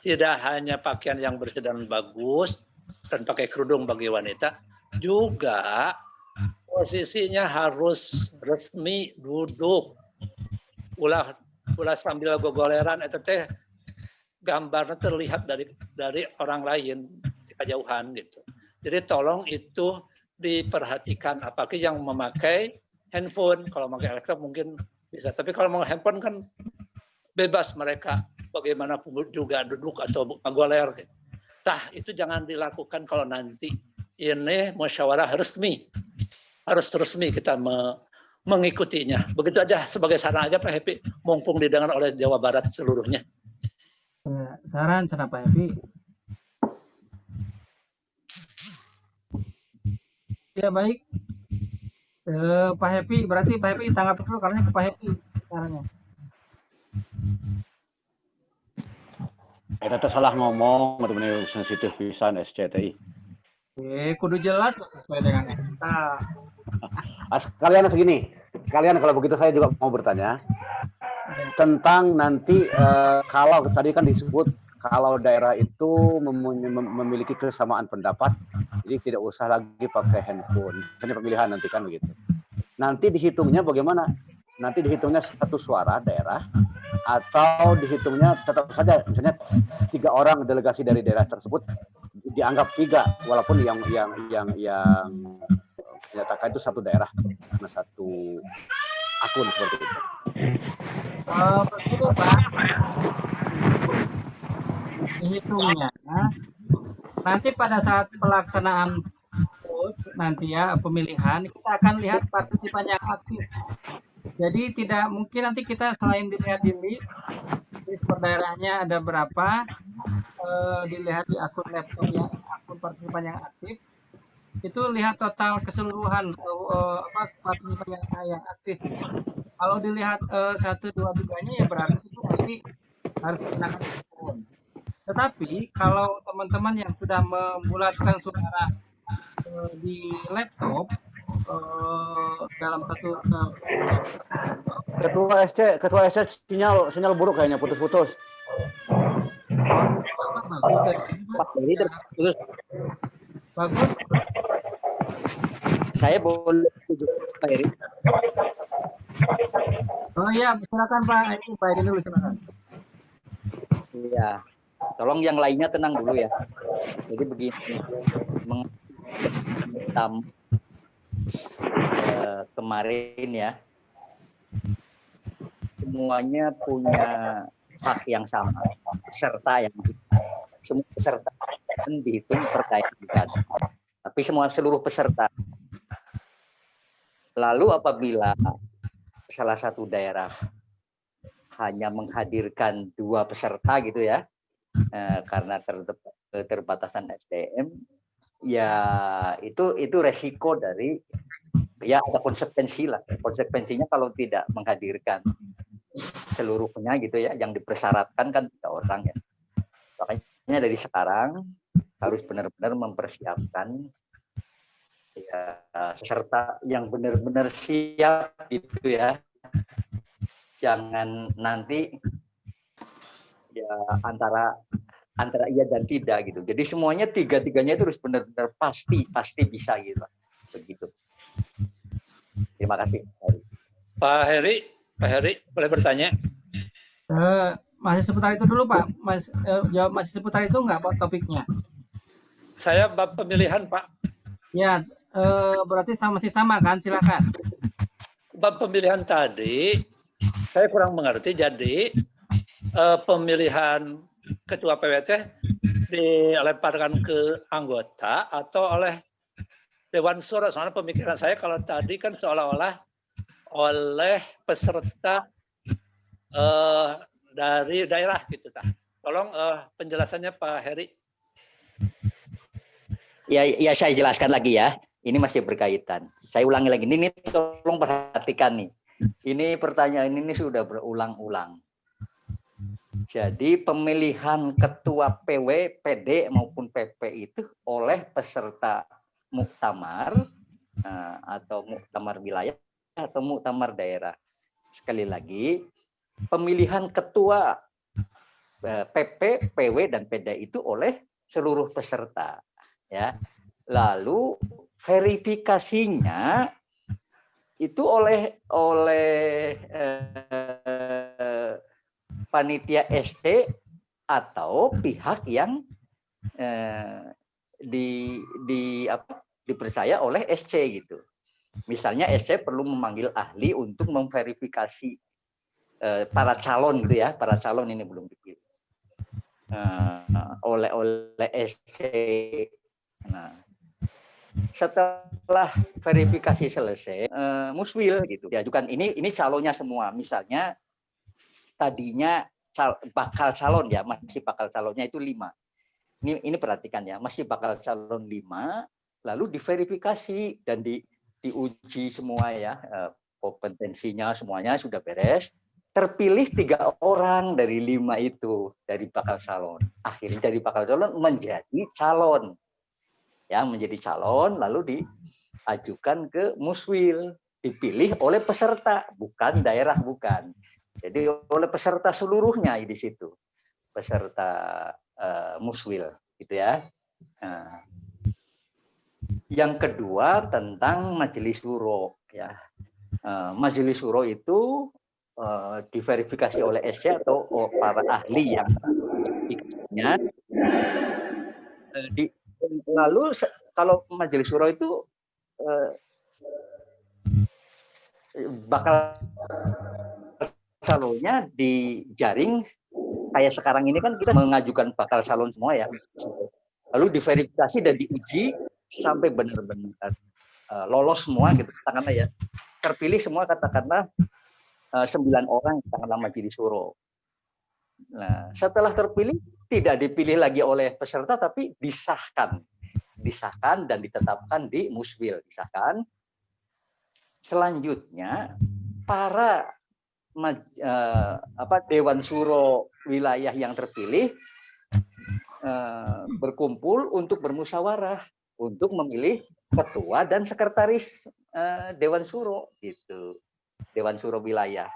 tidak hanya pakaian yang bersih dan bagus dan pakai kerudung bagi wanita, juga posisinya harus resmi duduk. Ulah sambil gogoleran itu teh gambarnya terlihat dari orang lain di kejauhan gitu. Jadi tolong itu diperhatikan, apalagi yang memakai handphone. Kalau memakai laptop mungkin bisa, tapi kalau mau handphone kan bebas mereka bagaimanapun juga duduk atau goler gitu. Tah itu jangan dilakukan kalau nanti ini musyawarah resmi. Harus resmi kita mengikutinya. Begitu aja sebagai saran aja Pak Happy, mumpung didengar oleh Jawa Barat seluruhnya. Saran Pak Happy. Ya baik. Pak Happy, berarti Pak Happy tanggapi dulu karena ke Pak Happy caranya. Kita salah ngomong, benar-benar sensitif pisan SCTI. Kudu jelas sesuai dengan kita. Sekalian segini, kalian kalau begitu saya juga mau bertanya tentang nanti kalau tadi kan disebut kalau daerah itu memiliki kesamaan pendapat, jadi tidak usah lagi pakai handphone. Misalnya pemilihan nanti kan begitu. Nanti dihitungnya bagaimana? Nanti dihitungnya satu suara daerah, atau dihitungnya tetap saja misalnya 3 orang delegasi dari daerah tersebut dianggap 3, walaupun yang menyatakan itu satu daerah karena satu akun seperti itu. Begitu Pak. Dihitungnya nanti pada saat pelaksanaan nanti ya pemilihan kita akan lihat partisipan yang aktif. Jadi tidak mungkin nanti kita selain dilihat di list per daerahnya ada berapa, dilihat di akun laptopnya, akun partisipan yang aktif, itu lihat total keseluruhan partisipan yang aktif. Kalau dilihat 1, 2, 3-nya ya berarti itu nanti harus digunakan handphone. Tetapi kalau teman-teman yang sudah membulatkan suara di laptop dalam satu Ketua SC sinyal buruk kayaknya, putus-putus. Pak Heri terputus. Bagus. Saya boleh tunjuk Pak Heri? Oh iya, silakan Pak. Ini Pak Heri dulu silakan. Iya. Tolong yang lainnya tenang dulu ya. Jadi begini, kemarin ya, semuanya punya hak yang sama, peserta yang semua peserta dihitung per daerah, tapi seluruh peserta. Lalu apabila salah satu daerah hanya menghadirkan 2 peserta gitu ya, karena keterbatasan SDM, ya itu resiko dari ya ada konsekuensi lah. Konsekuensinya kalau tidak menghadirkan seluruhnya gitu ya, yang dipersyaratkan kan 3 orang ya. Makanya dari sekarang harus benar-benar mempersiapkan ya peserta yang benar-benar siap gitu ya. Jangan nanti ya antara iya dan tidak gitu. Jadi semuanya 3-3-nya itu harus benar-benar pasti bisa gitu. Begitu. Terima kasih. Pak Heri boleh bertanya? Masih seputar itu dulu Pak. Jawab masih seputar itu enggak Pak topiknya? Saya bab pemilihan Pak. Ya, berarti masih sama kan? Silakan. Bab pemilihan tadi saya kurang mengerti. Jadi pemilihan ketua PWT dilemparkan ke anggota atau oleh Dewan Syuro. Soalnya pemikiran saya kalau tadi kan seolah-olah oleh peserta dari daerah gitu. Tolong penjelasannya Pak Heri. Ya saya jelaskan lagi ya. Ini masih berkaitan. Saya ulangi lagi. Ini tolong perhatikan nih. Ini pertanyaan ini sudah berulang-ulang. Jadi pemilihan ketua PW, PD maupun PP itu oleh peserta muktamar atau muktamar wilayah atau muktamar daerah. Sekali lagi, pemilihan ketua PP, PW dan PD itu oleh seluruh peserta, ya. Lalu verifikasinya itu oleh panitia SC atau pihak yang dipercaya oleh SC gitu. Misalnya SC perlu memanggil ahli untuk memverifikasi para calon gitu ya, para calon ini belum dipilih oleh SC. Nah, setelah verifikasi selesai, muswil gitu diajukan ini calonnya semua. Misalnya tadinya bakal calon ya, masih bakal calonnya itu 5. Ini perhatikan ya, masih bakal calon 5, lalu diverifikasi dan diuji semua ya, kompetensinya semuanya sudah beres. Terpilih 3 orang dari 5 itu dari bakal calon. Akhirnya dari bakal calon menjadi calon. Ya, menjadi calon lalu diajukan ke muswil, dipilih oleh peserta, bukan daerah, bukan. Jadi oleh peserta seluruhnya di situ. peserta muswil, gitu ya. Nah, yang kedua tentang majelis syuro, ya. Majelis syuro itu diverifikasi oleh SC atau para ahli yang ikutnya. Lalu kalau majelis syuro itu bakal calonnya dijaring kayak sekarang ini kan kita mengajukan bakal calon semua ya. Lalu diverifikasi dan diuji sampai benar-benar lolos semua gitu katakanlah ya. Terpilih semua katakanlah 9 orang katakanlah majelis syuro. Nah, setelah terpilih tidak dipilih lagi oleh peserta tapi disahkan dan ditetapkan di muswil, disahkan. Selanjutnya para dewan syuro wilayah yang terpilih berkumpul untuk bermusyawarah untuk memilih ketua dan sekretaris dewan syuro gitu. Dewan syuro wilayah.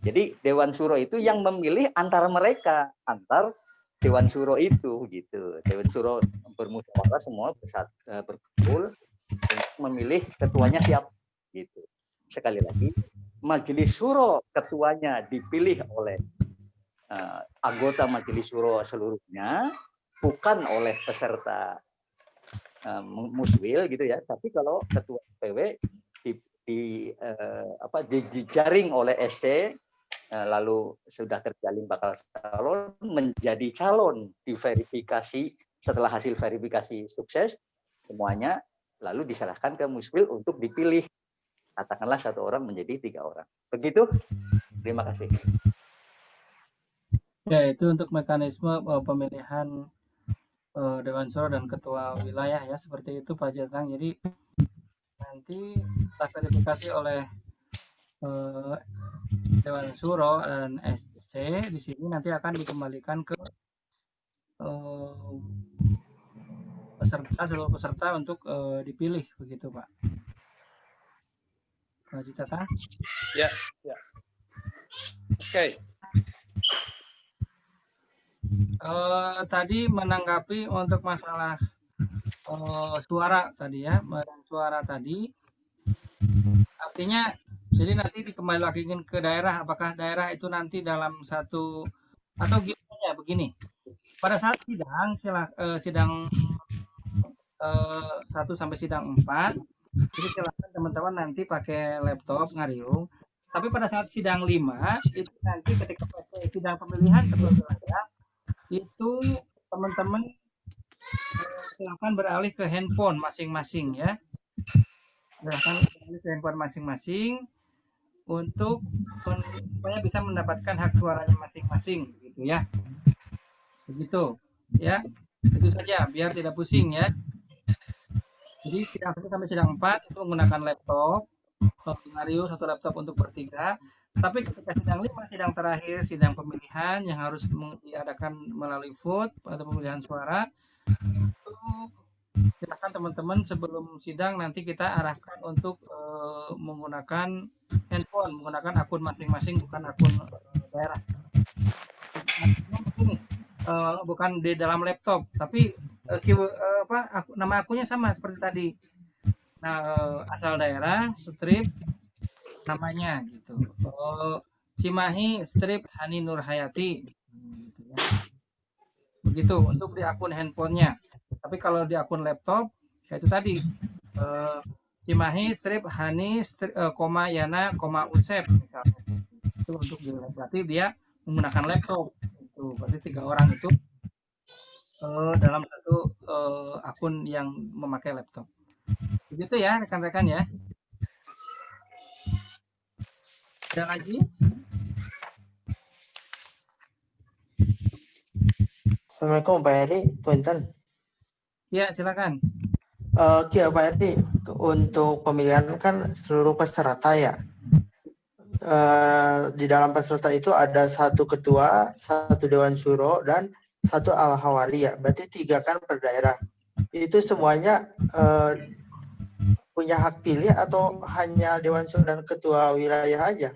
Jadi dewan syuro itu yang memilih antar dewan syuro itu gitu. Dewan syuro bermusyawarah semua berkumpul untuk memilih ketuanya siapa gitu. Sekali lagi, majelis syuro ketuanya dipilih oleh anggota majelis syuro seluruhnya, bukan oleh peserta muswil gitu ya. Tapi kalau ketua PW dijaring oleh SC, lalu sudah terjalin bakal calon, menjadi calon diverifikasi, setelah hasil verifikasi sukses semuanya, lalu diserahkan ke muswil untuk dipilih, katakanlah 1 orang menjadi 3 orang. Begitu. Terima kasih. Ya, itu untuk mekanisme pemilihan dewan syuro dan ketua wilayah ya, seperti itu Pak Jatang. Jadi nanti setelah verifikasi oleh dewan syuro dan SC, di sini nanti akan dikembalikan ke seluruh peserta untuk dipilih, begitu Pak. Pak Jatang? Ya. Oke. Tadi menanggapi untuk masalah suara tadi ya, suara tadi, artinya jadi nanti dikembali lagi ke daerah, apakah daerah itu nanti dalam satu atau begini, pada saat sidang 1 sampai sidang 4, jadi silakan teman-teman nanti pakai laptop ngariung. Tapi pada saat sidang 5 itu nanti ketika sidang pemilihan ketua wilayah itu teman-teman silakan beralih ke handphone masing-masing ya. Silakan beralih ke handphone masing-masing untuk supaya bisa mendapatkan hak suaranya masing-masing gitu ya. Begitu ya. Itu saja biar tidak pusing ya. Jadi sidang 1 sampai sidang 4 itu menggunakan laptop, skenario 1 laptop untuk bertiga. Tapi ketika sidang 5, sidang terakhir, sidang pemilihan yang harus diadakan melalui vote atau pemilihan suara, itu silakan teman-teman sebelum sidang nanti kita arahkan untuk menggunakan handphone, menggunakan akun masing-masing, bukan akun daerah. Bukan di dalam laptop, tapi nama akunnya sama seperti tadi. Nah, asal daerah, strip, namanya gitu. Cimahi, strip Hani Nurhayati. Gitu ya. Begitu untuk di akun handphonenya. Tapi kalau di akun laptop, ya itu tadi. Cimahi, strip Hani, koma Yana, koma Unsep misalnya. Itu untuk berarti dia menggunakan laptop. Itu berarti 3 orang itu dalam satu akun yang memakai laptop. Begitu ya rekan-rekan ya. Ada lagi? Assalamualaikum Pak Heri, punten. Ya silakan. Oke Pak Heri, untuk pemilihan kan seluruh peserta ya. Di dalam peserta itu ada 1 ketua, 1 dewan syuro, dan 1 al-hawari ya. Berarti 3 kan per daerah. Itu semuanya punya hak pilih atau hanya dewan syuro dan ketua wilayah aja?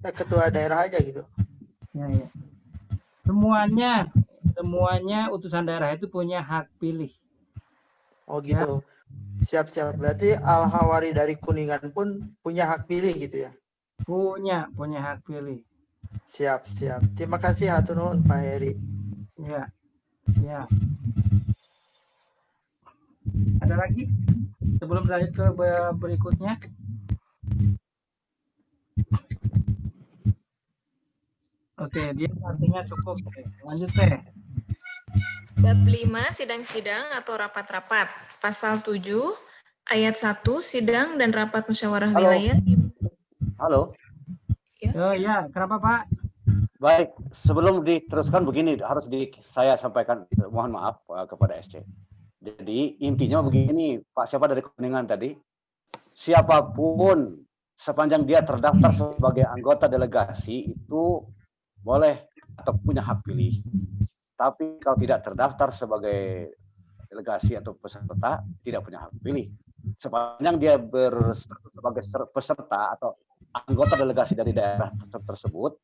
Ketua daerah aja gitu. Ya. Semuanya utusan daerah itu punya hak pilih. Oh gitu. Siap-siap. Berarti Al-Hawari dari Kuningan pun punya hak pilih gitu ya? Punya hak pilih. Siap-siap. Terima kasih hatur nuhun Pak Heri. Ya, siap. Ada lagi? Sebelum lanjut ke berikutnya. Oke, dia artinya cukup. Lanjut teh. Bab 5, sidang-sidang atau rapat-rapat. Pasal 7, ayat 1, sidang dan rapat musyawarah Halo. wilayah. Halo. Oh ya, kenapa Pak? Baik, sebelum diteruskan begini harus saya sampaikan, mohon maaf kepada SC. Jadi intinya begini, Pak siapa dari Kuningan tadi, siapapun sepanjang dia terdaftar sebagai anggota delegasi itu boleh atau punya hak pilih. Tapi kalau tidak terdaftar sebagai delegasi atau peserta tidak punya hak pilih. Sepanjang dia berstatus sebagai peserta atau anggota delegasi dari daerah tersebut,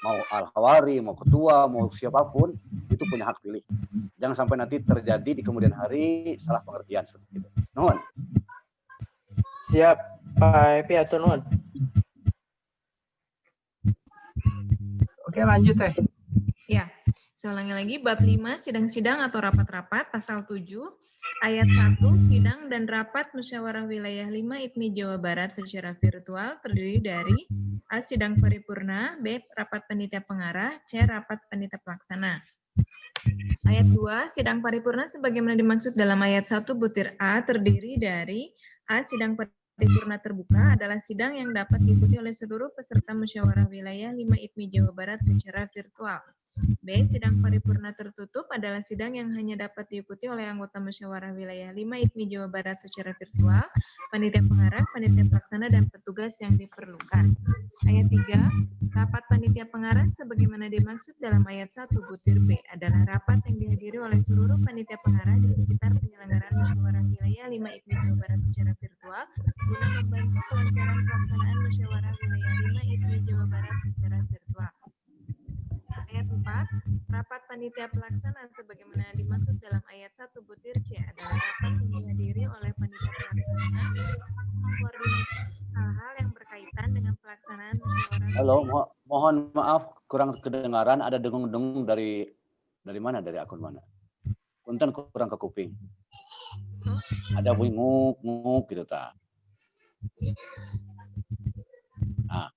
mau Al-Hawari, mau ketua, mau siapapun, itu punya hak pilih. Jangan sampai nanti terjadi di kemudian hari salah pengertian seperti itu. Nuhun. Siap, Pak Epi hatur nuhun. Oke, lanjut teh. Ya, saya ulangi lagi. Bab 5, sidang-sidang atau rapat-rapat. Pasal 7, ayat 1, sidang dan rapat musyawarah wilayah 5 IPMI Jawa Barat secara virtual terdiri dari A. Sidang paripurna, B. Rapat panitia pengarah, C. Rapat panitia pelaksana. Ayat 2, sidang paripurna sebagaimana dimaksud dalam ayat 1 butir A terdiri dari A. Sidang paripurna terbuka adalah sidang yang dapat diikuti oleh seluruh peserta musyawarah wilayah 5 IPMI Jawa Barat secara virtual. B. Sidang paripurna tertutup adalah sidang yang hanya dapat diikuti oleh anggota musyawarah wilayah 5 IPMI Jawa Barat secara virtual, panitia pengarah, panitia pelaksana, dan petugas yang diperlukan. Ayat 3, rapat panitia pengarah sebagaimana dimaksud dalam ayat 1 butir B adalah rapat yang dihadiri oleh seluruh panitia pengarah di sekitar penyelenggaraan musyawarah wilayah 5 IPMI Jawa Barat secara virtual guna membantu kelancaran pelaksanaan musyawarah wilayah 5 IPMI Jawa Barat secara virtual. Ayat 4, rapat panitia pelaksana sebagaimana dimaksud dalam ayat 1 butir C adalah rapat yang dihadiri oleh panitia pelaksana mengkoordinasi hal-hal yang berkaitan dengan pelaksanaan musyawarah. Halo, mohon maaf kurang kedengaran, ada dengung-dengung dari mana, dari akun mana? Punten kurang ke kuping. Ada bunyi nguk-nguk gitu ta. Nah.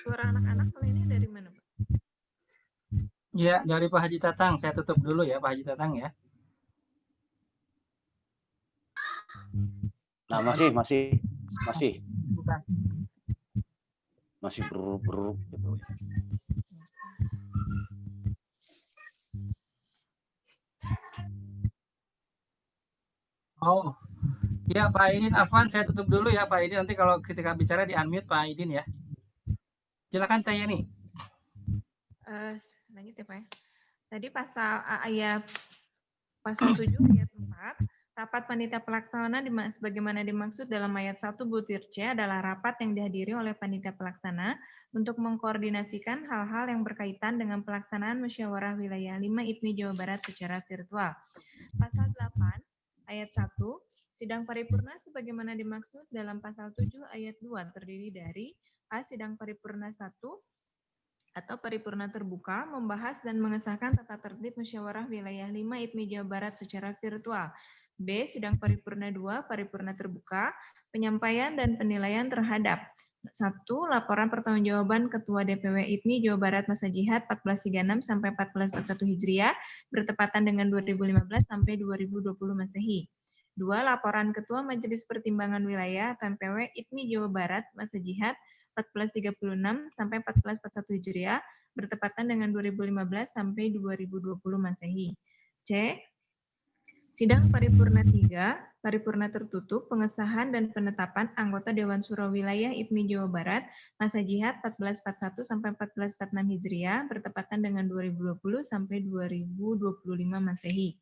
Suara anak-anak kalau ini dari mana, Pak? Ya, dari Pak Haji Tatang. Saya tutup dulu ya, Pak Haji Tatang ya. Nah, masih beruruk gitu. Oh, ya Pak Aidin, Afwan, saya tutup dulu ya Pak Aidin. Nanti kalau ketika bicara di unmute Pak Aidin ya. Silakan Teh Yani. Lanjut ya Pak ya. Tadi pasal 7 ayat 4, rapat panitia pelaksana sebagaimana dimaksud dalam ayat 1 butir C adalah rapat yang dihadiri oleh panitia pelaksana untuk mengkoordinasikan hal-hal yang berkaitan dengan pelaksanaan musyawarah wilayah 5 IPMI Jawa Barat secara virtual. Pasal 8 ayat 1, sidang paripurna sebagaimana dimaksud dalam pasal 7 ayat 2 terdiri dari A. Sidang paripurna 1 atau paripurna terbuka membahas dan mengesahkan tata tertib musyawarah wilayah 5 IPMI Jawa Barat secara virtual. B. Sidang paripurna 2, paripurna terbuka, penyampaian dan penilaian terhadap 1. Laporan pertanggungjawaban Ketua DPW IPMI Jawa Barat masa jihad 1436 sampai 1441 Hijriah bertepatan dengan 2015 sampai 2020 Masehi. 2. Laporan Ketua Majelis Pertimbangan Wilayah atau MPW IPMI Jawa Barat masa jihad 1436 sampai 1441 Hijriah bertepatan dengan 2015 sampai 2020 Masehi. C. Sidang paripurna 3, paripurna tertutup, pengesahan dan penetapan anggota Dewan Syuro Wilayah IPMI Jawa Barat masa jihad 1441 sampai 1446 Hijriah bertepatan dengan 2020 sampai 2025 Masehi.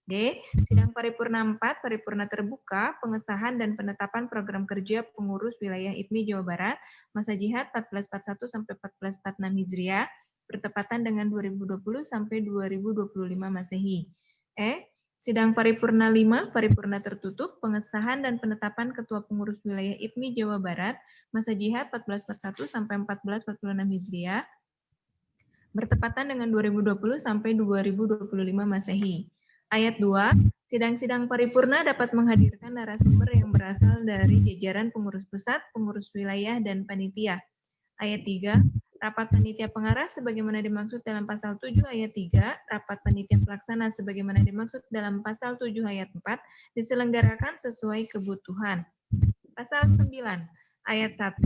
D. Sidang paripurna 4, paripurna terbuka, pengesahan dan penetapan program kerja pengurus wilayah IPMI Jawa Barat, masa jihad 1441 sampai 1446 Hijriah, bertepatan dengan 2020 sampai 2025 Masehi. E. Sidang paripurna 5, paripurna tertutup, pengesahan dan penetapan ketua pengurus wilayah IPMI Jawa Barat, masa jihad 1441 sampai 1446 Hijriah, bertepatan dengan 2020 sampai 2025 Masehi. Ayat 2, sidang-sidang paripurna dapat menghadirkan narasumber yang berasal dari jajaran pengurus pusat, pengurus wilayah, dan panitia. Ayat 3, rapat panitia pengarah sebagaimana dimaksud dalam pasal 7 ayat 3, rapat panitia pelaksana sebagaimana dimaksud dalam pasal 7 ayat 4, diselenggarakan sesuai kebutuhan. Pasal 9, ayat 1,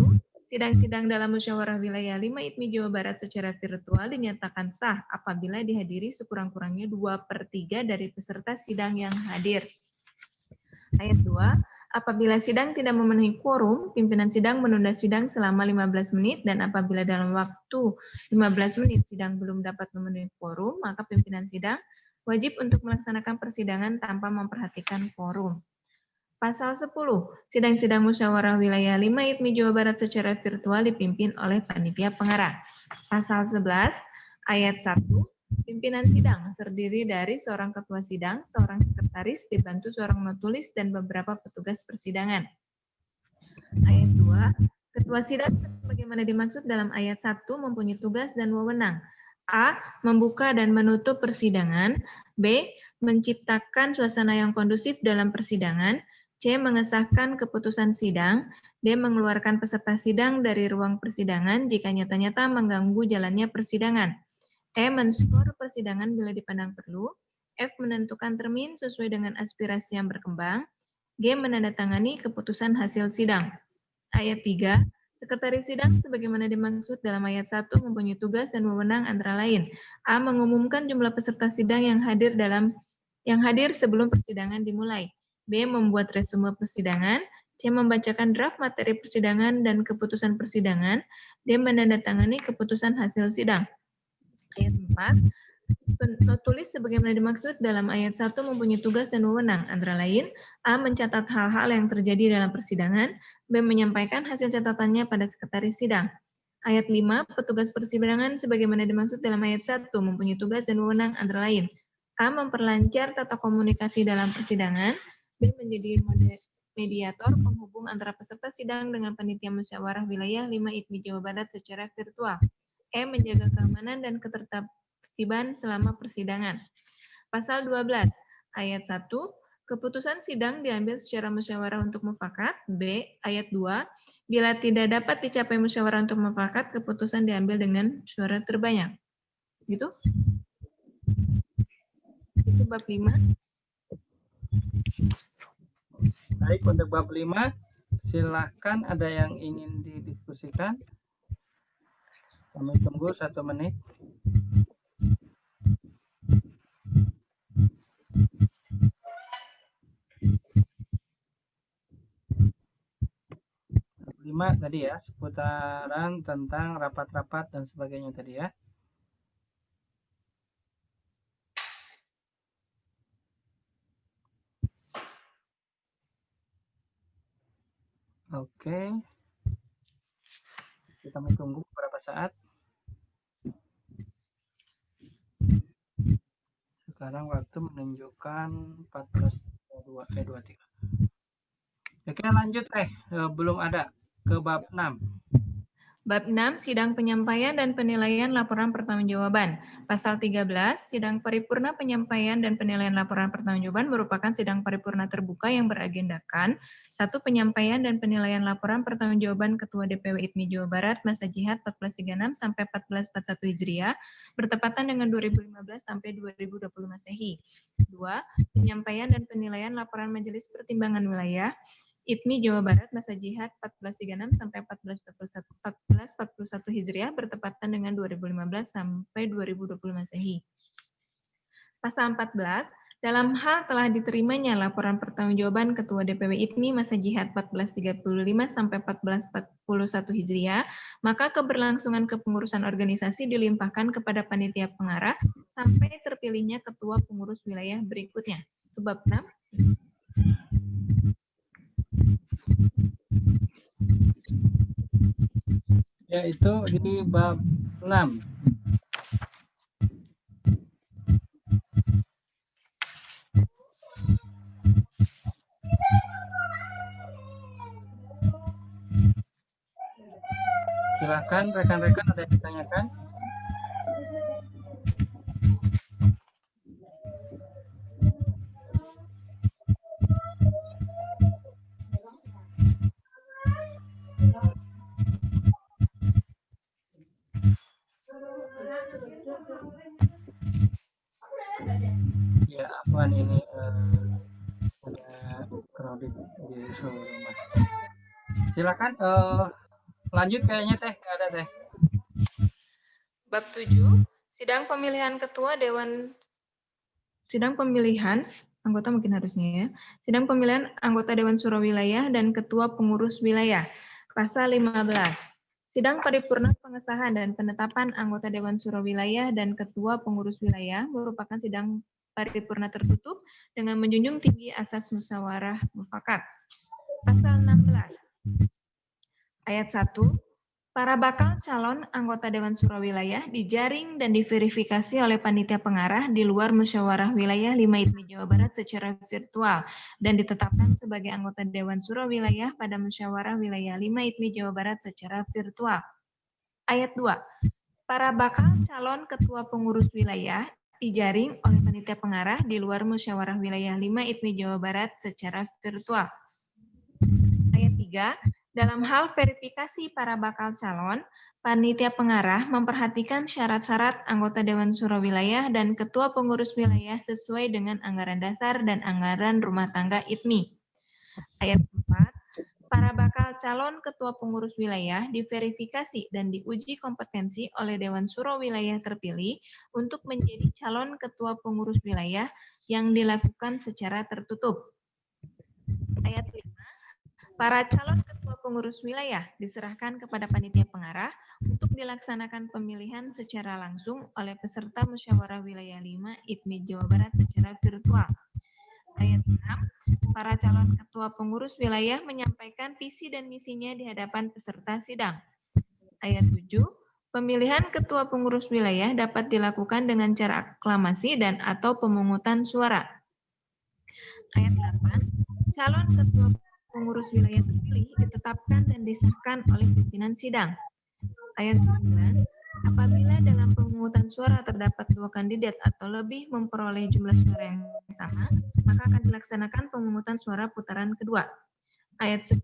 sidang-sidang dalam musyawarah wilayah 5 IPMI Jawa Barat secara virtual dinyatakan sah apabila dihadiri sekurang-kurangnya 2/3 dari peserta sidang yang hadir. Ayat 2, apabila sidang tidak memenuhi quorum, pimpinan sidang menunda sidang selama 15 menit dan apabila dalam waktu 15 menit sidang belum dapat memenuhi quorum, maka pimpinan sidang wajib untuk melaksanakan persidangan tanpa memperhatikan quorum. Pasal 10, sidang-sidang musyawarah wilayah 5 IPMI Jawa Barat secara virtual dipimpin oleh panitia pengarah. Pasal 11, ayat 1, pimpinan sidang terdiri dari seorang ketua sidang, seorang sekretaris, dibantu seorang notulis, dan beberapa petugas persidangan. Ayat 2, ketua sidang sebagaimana dimaksud dalam ayat 1 mempunyai tugas dan wewenang. A. Membuka dan menutup persidangan. B. Menciptakan suasana yang kondusif dalam persidangan. C. Mengesahkan keputusan sidang. D. Mengeluarkan peserta sidang dari ruang persidangan jika nyata-nyata mengganggu jalannya persidangan. E. Men-skor persidangan bila dipandang perlu. F. Menentukan termin sesuai dengan aspirasi yang berkembang. G. Menandatangani keputusan hasil sidang. Ayat 3. Sekretaris sidang sebagaimana dimaksud dalam ayat 1 mempunyai tugas dan wewenang antara lain. A. Mengumumkan jumlah peserta sidang yang hadir sebelum persidangan dimulai. B. Membuat resume persidangan. C. Membacakan draft materi persidangan dan keputusan persidangan. D. Menandatangani keputusan hasil sidang. Ayat 4. Penulis sebagaimana dimaksud dalam ayat 1 mempunyai tugas dan wewenang, antara lain, A. Mencatat hal-hal yang terjadi dalam persidangan, B. Menyampaikan hasil catatannya pada sekretaris sidang. Ayat 5, petugas persidangan sebagaimana dimaksud dalam ayat 1 mempunyai tugas dan wewenang, antara lain, A. Memperlancar tata komunikasi dalam persidangan, B. Menjadi mediator penghubung antara peserta sidang dengan panitia musyawarah wilayah 5 IPMI Jawa Barat secara virtual. E. Menjaga keamanan dan ketertiban selama persidangan. Pasal 12, ayat 1, keputusan sidang diambil secara musyawarah untuk mufakat. B. Ayat 2, bila tidak dapat dicapai musyawarah untuk mufakat, keputusan diambil dengan suara terbanyak. Gitu? Itu bab 5. Baik, untuk bab 5, silahkan ada yang ingin didiskusikan. Kami tunggu 1 menit. Bab 5 tadi ya, seputaran tentang rapat-rapat dan sebagainya tadi ya. Oke. Kita menunggu beberapa saat. Sekarang waktu menunjukkan 14.23. Oke, lanjut belum ada ke bab 6. Bab 6, sidang penyampaian dan penilaian laporan pertanggungjawaban. Pasal 13, sidang paripurna penyampaian dan penilaian laporan pertanggungjawaban merupakan sidang paripurna terbuka yang beragendakan 1. Penyampaian dan penilaian laporan pertanggungjawaban Ketua DPW IPMI Jawa Barat masa jihad 1436 sampai 1441 Hijriah bertepatan dengan 2015 sampai 2020 Masehi. 2. Penyampaian dan penilaian laporan Majelis Pertimbangan Wilayah IPMI Jawa Barat masa jihad 1436 sampai 1441 Hijriah bertepatan dengan 2015 sampai 2020 Masehi. Pasal 14, Dalam hal telah diterimanya laporan pertanggungjawaban Ketua DPW ITMI masa jihad 1435 sampai 1441 Hijriah, maka keberlangsungan kepengurusan organisasi dilimpahkan kepada panitia pengarah sampai terpilihnya ketua pengurus wilayah berikutnya. Itu bab 6. Ya, itu di bab 6. Silahkan rekan-rekan ada yang ditanyakan. Ya, Afwan ini ada crowded di seluruh rumah. Silakan lanjut kayaknya Teh, nggak ada Teh. Bab 7, sidang pemilihan ketua anggota mungkin harusnya ya. Sidang pemilihan anggota Dewan Syuro Wilayah dan ketua pengurus wilayah. Pasal 15. Sidang paripurna pengesahan dan penetapan anggota Dewan Syuro Wilayah dan ketua pengurus wilayah merupakan sidang paripurna tertutup dengan menjunjung tinggi asas musyawarah mufakat. Pasal 16. Ayat 1. Para bakal calon anggota Dewan Syuro Wilayah dijaring dan diverifikasi oleh panitia pengarah di luar musyawarah wilayah 5 ITMI Jawa Barat secara virtual dan ditetapkan sebagai anggota Dewan Syuro Wilayah pada musyawarah wilayah 5 ITMI Jawa Barat secara virtual. Ayat 2. Para bakal calon ketua pengurus wilayah dijaring oleh panitia pengarah di luar musyawarah wilayah 5 ITMI Jawa Barat secara virtual. Ayat 3. Dalam hal verifikasi para bakal calon, panitia pengarah memperhatikan syarat-syarat anggota Dewan Syuro Wilayah dan ketua pengurus wilayah sesuai dengan anggaran dasar dan anggaran rumah tangga ITMI. Ayat 4. Para bakal calon ketua pengurus wilayah diverifikasi dan diuji kompetensi oleh Dewan Syuro Wilayah terpilih untuk menjadi calon ketua pengurus wilayah yang dilakukan secara tertutup. Ayat 5. Para calon ketua pengurus wilayah diserahkan kepada panitia pengarah untuk dilaksanakan pemilihan secara langsung oleh peserta musyawarah wilayah 5 ITMI Jawa Barat secara virtual. Ayat 6. Para calon ketua pengurus wilayah menyampaikan visi dan misinya di hadapan peserta sidang. Ayat 7. Pemilihan ketua pengurus wilayah dapat dilakukan dengan cara aklamasi dan atau pemungutan suara. Ayat 8. Calon ketua pengurus wilayah terpilih ditetapkan dan disahkan oleh pimpinan sidang. Ayat 9. Apabila dalam pemungutan suara terdapat 2 kandidat atau lebih memperoleh jumlah suara yang sama, maka akan dilaksanakan pemungutan suara putaran kedua. Ayat 10.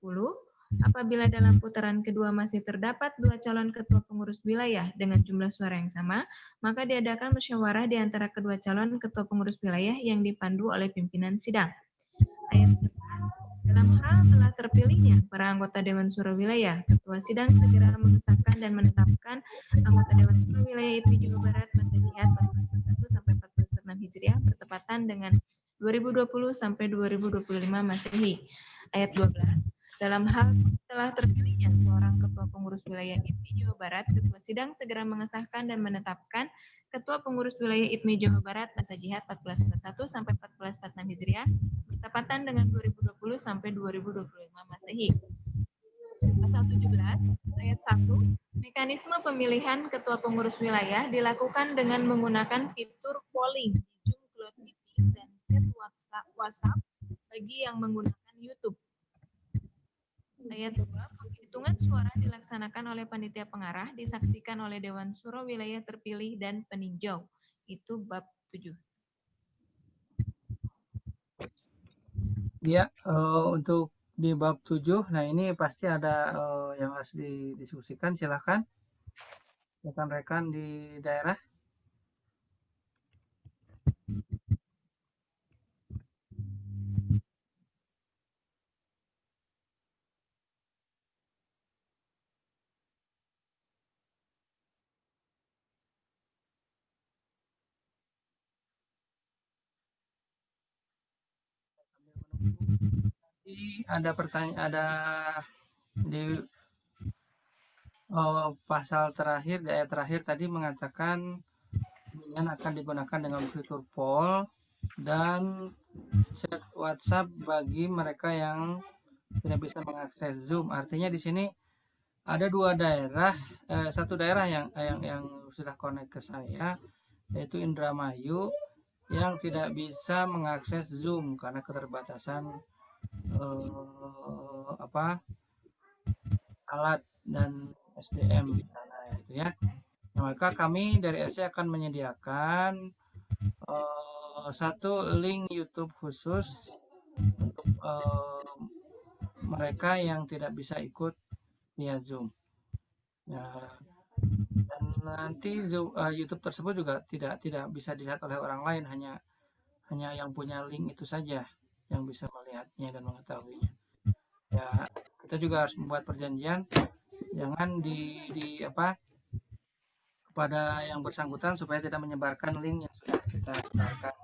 Apabila dalam putaran kedua masih terdapat 2 calon ketua pengurus wilayah dengan jumlah suara yang sama, maka diadakan musyawarah di antara kedua calon ketua pengurus wilayah yang dipandu oleh pimpinan sidang. Ayat 11. Dalam hal telah terpilihnya para anggota Dewan Syuro Wilayah, Ketua Sidang segera mengesahkan dan menetapkan anggota Dewan Syuro Wilayah ITMI Jawa Barat masa jihad 1441 sampai 1446 Hijriah bertepatan dengan 2020 sampai 2025 Masehi. Ayat 12. Dalam hal telah terpilihnya seorang ketua pengurus wilayah ITMI Jawa Barat, Ketua Sidang segera mengesahkan dan menetapkan Ketua Pengurus Wilayah ITMI Jawa Barat masa jihad 1441 sampai 1446 Hijriah bertepatan dengan 2020 sampai 2025 Masehi. Pasal 17 ayat 1, mekanisme pemilihan ketua pengurus wilayah dilakukan dengan menggunakan fitur polling di Zoom Cloud Meeting dan chat WhatsApp bagi yang menggunakan YouTube. Ayat 2, penghitungan suara dilaksanakan oleh panitia pengarah, disaksikan oleh Dewan Syuro Wilayah terpilih dan peninjau. Itu bab 7. Ya, untuk di bab 7, nah ini pasti ada yang harus didiskusikan. Silahkan rekan-rekan di daerah. ada pertanyaan, ada di pasal terakhir, di ayat terakhir tadi mengatakan pemilihan akan digunakan dengan fitur poll dan chat WhatsApp bagi mereka yang tidak bisa mengakses Zoom. Artinya di sini ada dua daerah, satu daerah yang sudah connect ke saya, yaitu Indramayu, yang tidak bisa mengakses Zoom karena keterbatasan alat dan SDM di sana, gitu ya. Nah, maka kami dari SC akan menyediakan satu link YouTube khusus untuk mereka yang tidak bisa ikut via Zoom. Ya, dan nanti YouTube tersebut juga tidak bisa dilihat oleh orang lain, hanya yang punya link itu saja yang bisa melihatnya dan mengetahuinya. Ya, kita juga harus membuat perjanjian, jangan kepada yang bersangkutan supaya tidak menyebarkan link yang sudah kita sebarkan.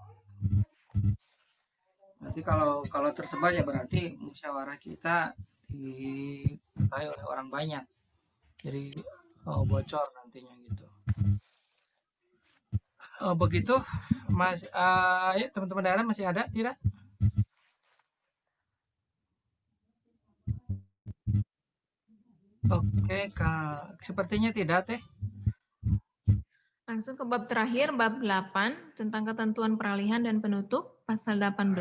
Nanti kalau tersebar ya berarti musyawarah kita diketahui oleh orang banyak, jadi bocor nantinya gitu. Begitu, Mas. Ya, teman-teman daerah masih ada tidak? Oke, sepertinya tidak, Teh. Langsung ke bab terakhir, bab 8, tentang ketentuan peralihan dan penutup, pasal 18.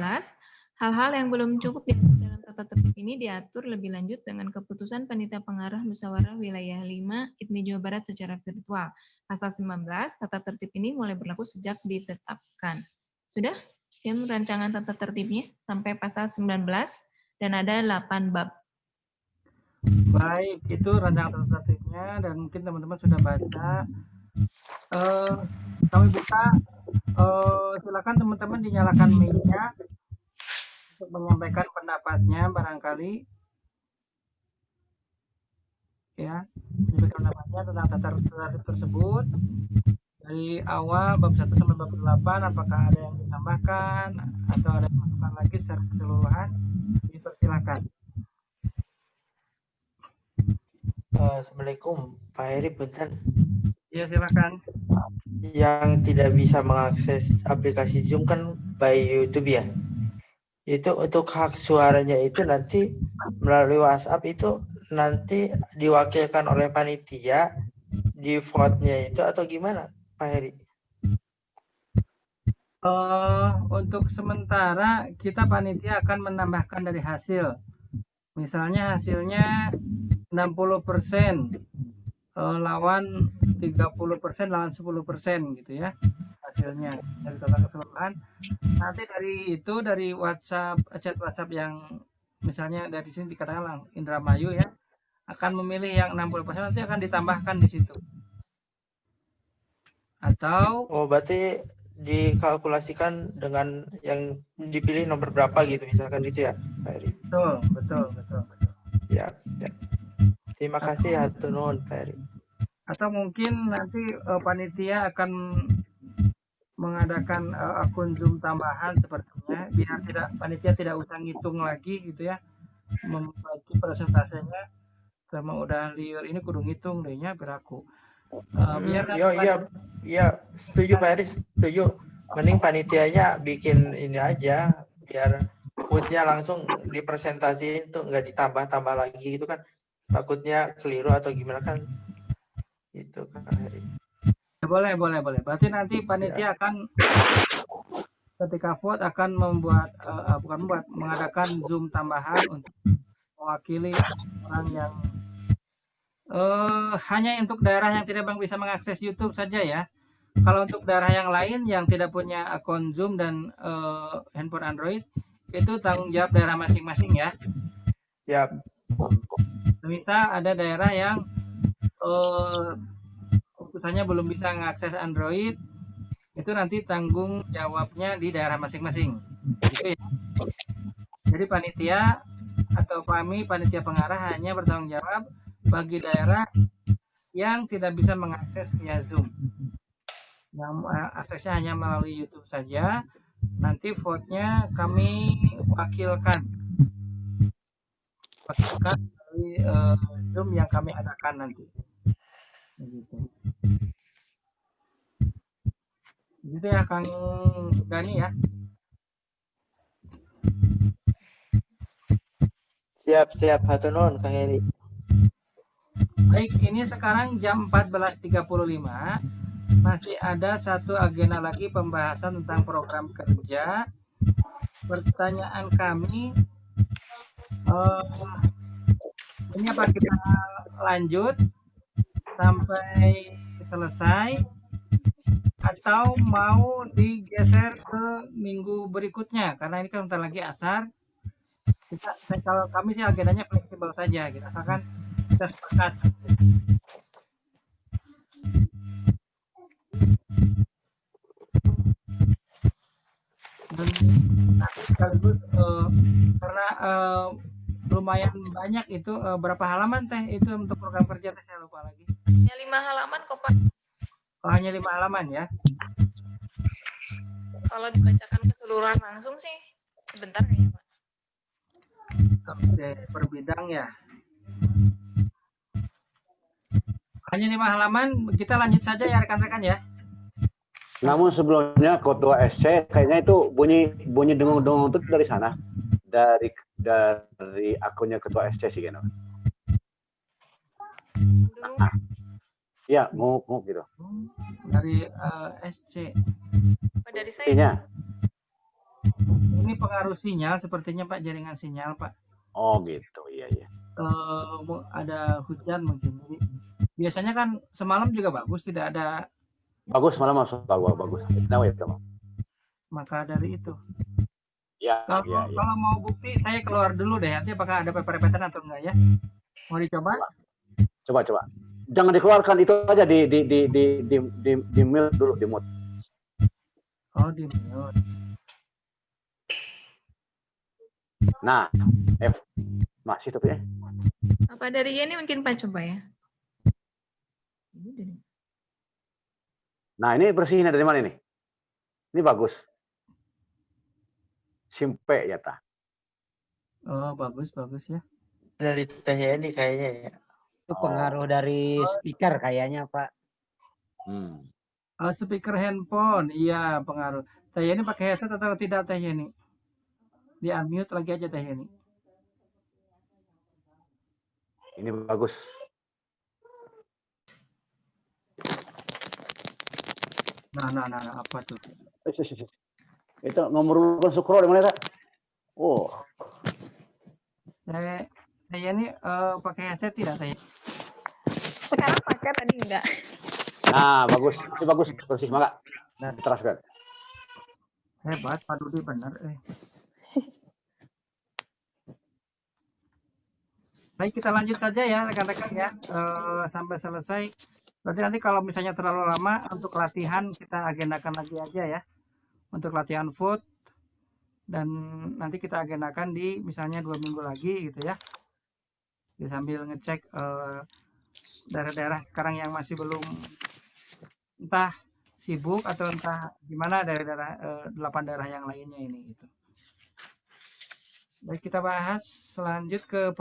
Hal-hal yang belum cukup diatur dalam tata tertib ini diatur lebih lanjut dengan keputusan Panitia Pengarah Musyawarah Wilayah 5 IPMI Jawa Barat secara virtual. Pasal 19, tata tertib ini mulai berlaku sejak ditetapkan. Sudah? Tim rancangan tata tertibnya sampai pasal 19 dan ada 8 bab. Baik, itu rancangan tata tertibnya dan mungkin teman-teman sudah baca. Kami buka, silakan teman-teman dinyalakan mic-nya untuk menyampaikan pendapatnya barangkali, ya, pendapatnya tentang tata tertib tersebut dari awal bab 1 sampai bab 8. Apakah ada yang ditambahkan atau ada yang masukan lagi secara keseluruhan? Dipersilakan. Assalamualaikum, Pak Heri, punten. Ya, silakan. Yang tidak bisa mengakses aplikasi Zoom kan by YouTube ya. Itu untuk hak suaranya itu nanti melalui WhatsApp itu nanti diwakilkan oleh panitia di vote-nya itu atau gimana, Pak Heri? Untuk sementara kita panitia akan menambahkan dari hasil. Misalnya hasilnya 60% lawan 30%, lawan 10% gitu ya hasilnya dari total keseluruhan. Nanti dari WhatsApp, chat WhatsApp yang misalnya dari sini dikatakan Indramayu ya, akan memilih yang 60%, nanti akan ditambahkan di situ. Atau berarti dikalkulasikan dengan yang dipilih nomor berapa gitu misalkan gitu ya, Pak Heri? Betul. Ya. Terima kasih hatur nuhun, Pak Heri. Atau mungkin nanti panitia akan mengadakan akun Zoom tambahan sepertinya, biar panitia tidak usah ngitung lagi gitu ya, membagi presentasenya sama udah liur ini kudu ngitung dehnya beraku. Iya, setuju Pak Heri, setuju. Mending panitianya bikin ini aja biar foodnya langsung dipresentasiin tuh, nggak ditambah-tambah lagi gitu kan, takutnya keliru atau gimana kan itu, Kak Heri. Boleh. Berarti nanti panitia akan ketika vote akan mengadakan Zoom tambahan untuk mewakili orang yang hanya untuk daerah yang tidak bisa mengakses YouTube saja ya. Kalau untuk daerah yang lain yang tidak punya akun Zoom dan handphone Android, itu tanggung jawab daerah masing-masing ya. Ya. Misal ada daerah yang urusannya belum bisa mengakses Android, itu nanti tanggung jawabnya di daerah masing-masing. Gitu ya. Jadi panitia atau kami panitia pengarah hanya bertanggung jawab bagi daerah yang tidak bisa mengakses via Zoom. Yang aksesnya hanya melalui YouTube saja. Nanti vote-nya kami wakilkan lakukan melalui Zoom yang kami adakan nanti. Begitu. Gitu ya Kang Gani ya. Siap hatur nuhun Kang Heri. Baik, ini sekarang jam 14.35. Masih ada satu agenda lagi pembahasan tentang program kerja. Pertanyaan kami, ini apa kita lanjut sampai selesai atau mau digeser ke minggu berikutnya? Karena ini kan bentar lagi asar. Kalau kami sih agendanya fleksibel saja, gitu. Asalkan kita sepakat. Dan nanti sekaligus karena lumayan banyak itu berapa halaman teh itu untuk program kerja teh saya lupa lagi. Ya 5 halaman kok Pak. Oh, hanya 5 halaman ya? Kalau dibacakan keseluruhan langsung sih sebentar ya Pak. Oke, per bidang ya. Hanya 5 halaman, kita lanjut saja ya rekan-rekan ya. Namun sebelumnya Ketua SC kayaknya itu bunyi dengung-dengung itu dari sana, dari akunnya Ketua SC sih kan. Iya, nguk gitu. Dari SC. Dari saya. Ini pengaruh sinyal sepertinya Pak, jaringan sinyal Pak. Oh gitu, iya. Ada hujan mungkin. Jadi, biasanya kan semalam juga bagus, tidak ada. Bagus, malam masuk bagus. Nah, ya, maka dari itu. Ya, kalau mau bukti saya keluar dulu deh. Nanti apakah ada pepet-pepetan atau enggak ya? Mau dicoba? Coba. Jangan dikeluarkan, itu aja di mute dulu, di mute. Oh, di mute. Nah, masih tapi Apa dari ini mungkin Pak coba ya? Nah, ini bersihnya dari mana ini? Ini bagus. Simpe ya ta. Oh, bagus ya. Dari Teh ini kayaknya ya. Itu pengaruh dari speaker kayaknya Pak. Speaker handphone, iya pengaruh. Teh ini pakai headset atau tidak Teh ini? Di unmute lagi aja Teh ini. Ini bagus. Nah, apa tuh? Itu nomor sukro di mana, Kak? Oh. Teh ini pakai headset tidak Teh? Sekarang pakai, tadi enggak. Nah, bagus. Ini bagus, bersih banget. Nah, diteraskan. Hebat Pak Dudi, benar. Baik, kita lanjut saja ya rekan-rekan ya, sampai selesai. Berarti nanti kalau misalnya terlalu lama untuk latihan kita agendakan lagi aja ya, untuk latihan food, dan nanti kita agendakan di misalnya 2 minggu lagi gitu ya. Jadi sambil ngecek daerah-daerah sekarang yang masih belum entah sibuk atau entah gimana dari daerah 8 daerah yang lainnya ini gitu. Baik, kita bahas lanjut ke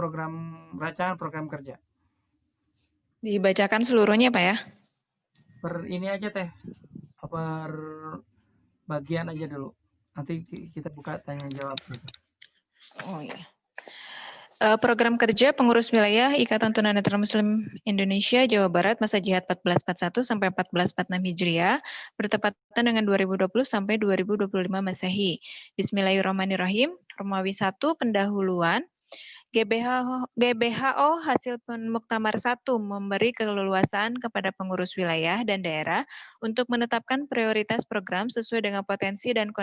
rancangan program kerja. Dibacakan seluruhnya Pak ya? Per ini aja Teh, per bagian aja dulu. Nanti kita buka tanya jawab. Oh iya. Program kerja pengurus wilayah Ikatan Tunanetra Muslim Indonesia Jawa Barat masa jihad 1441 sampai 1446 Hijriah bertepatan dengan 2020 sampai 2025 Masehi. Bismillahirrahmanirrahim. Romawi 1 pendahuluan. GBHO hasil Muktamar 1 memberi keleluasaan kepada pengurus wilayah dan daerah untuk menetapkan prioritas program sesuai dengan potensi dan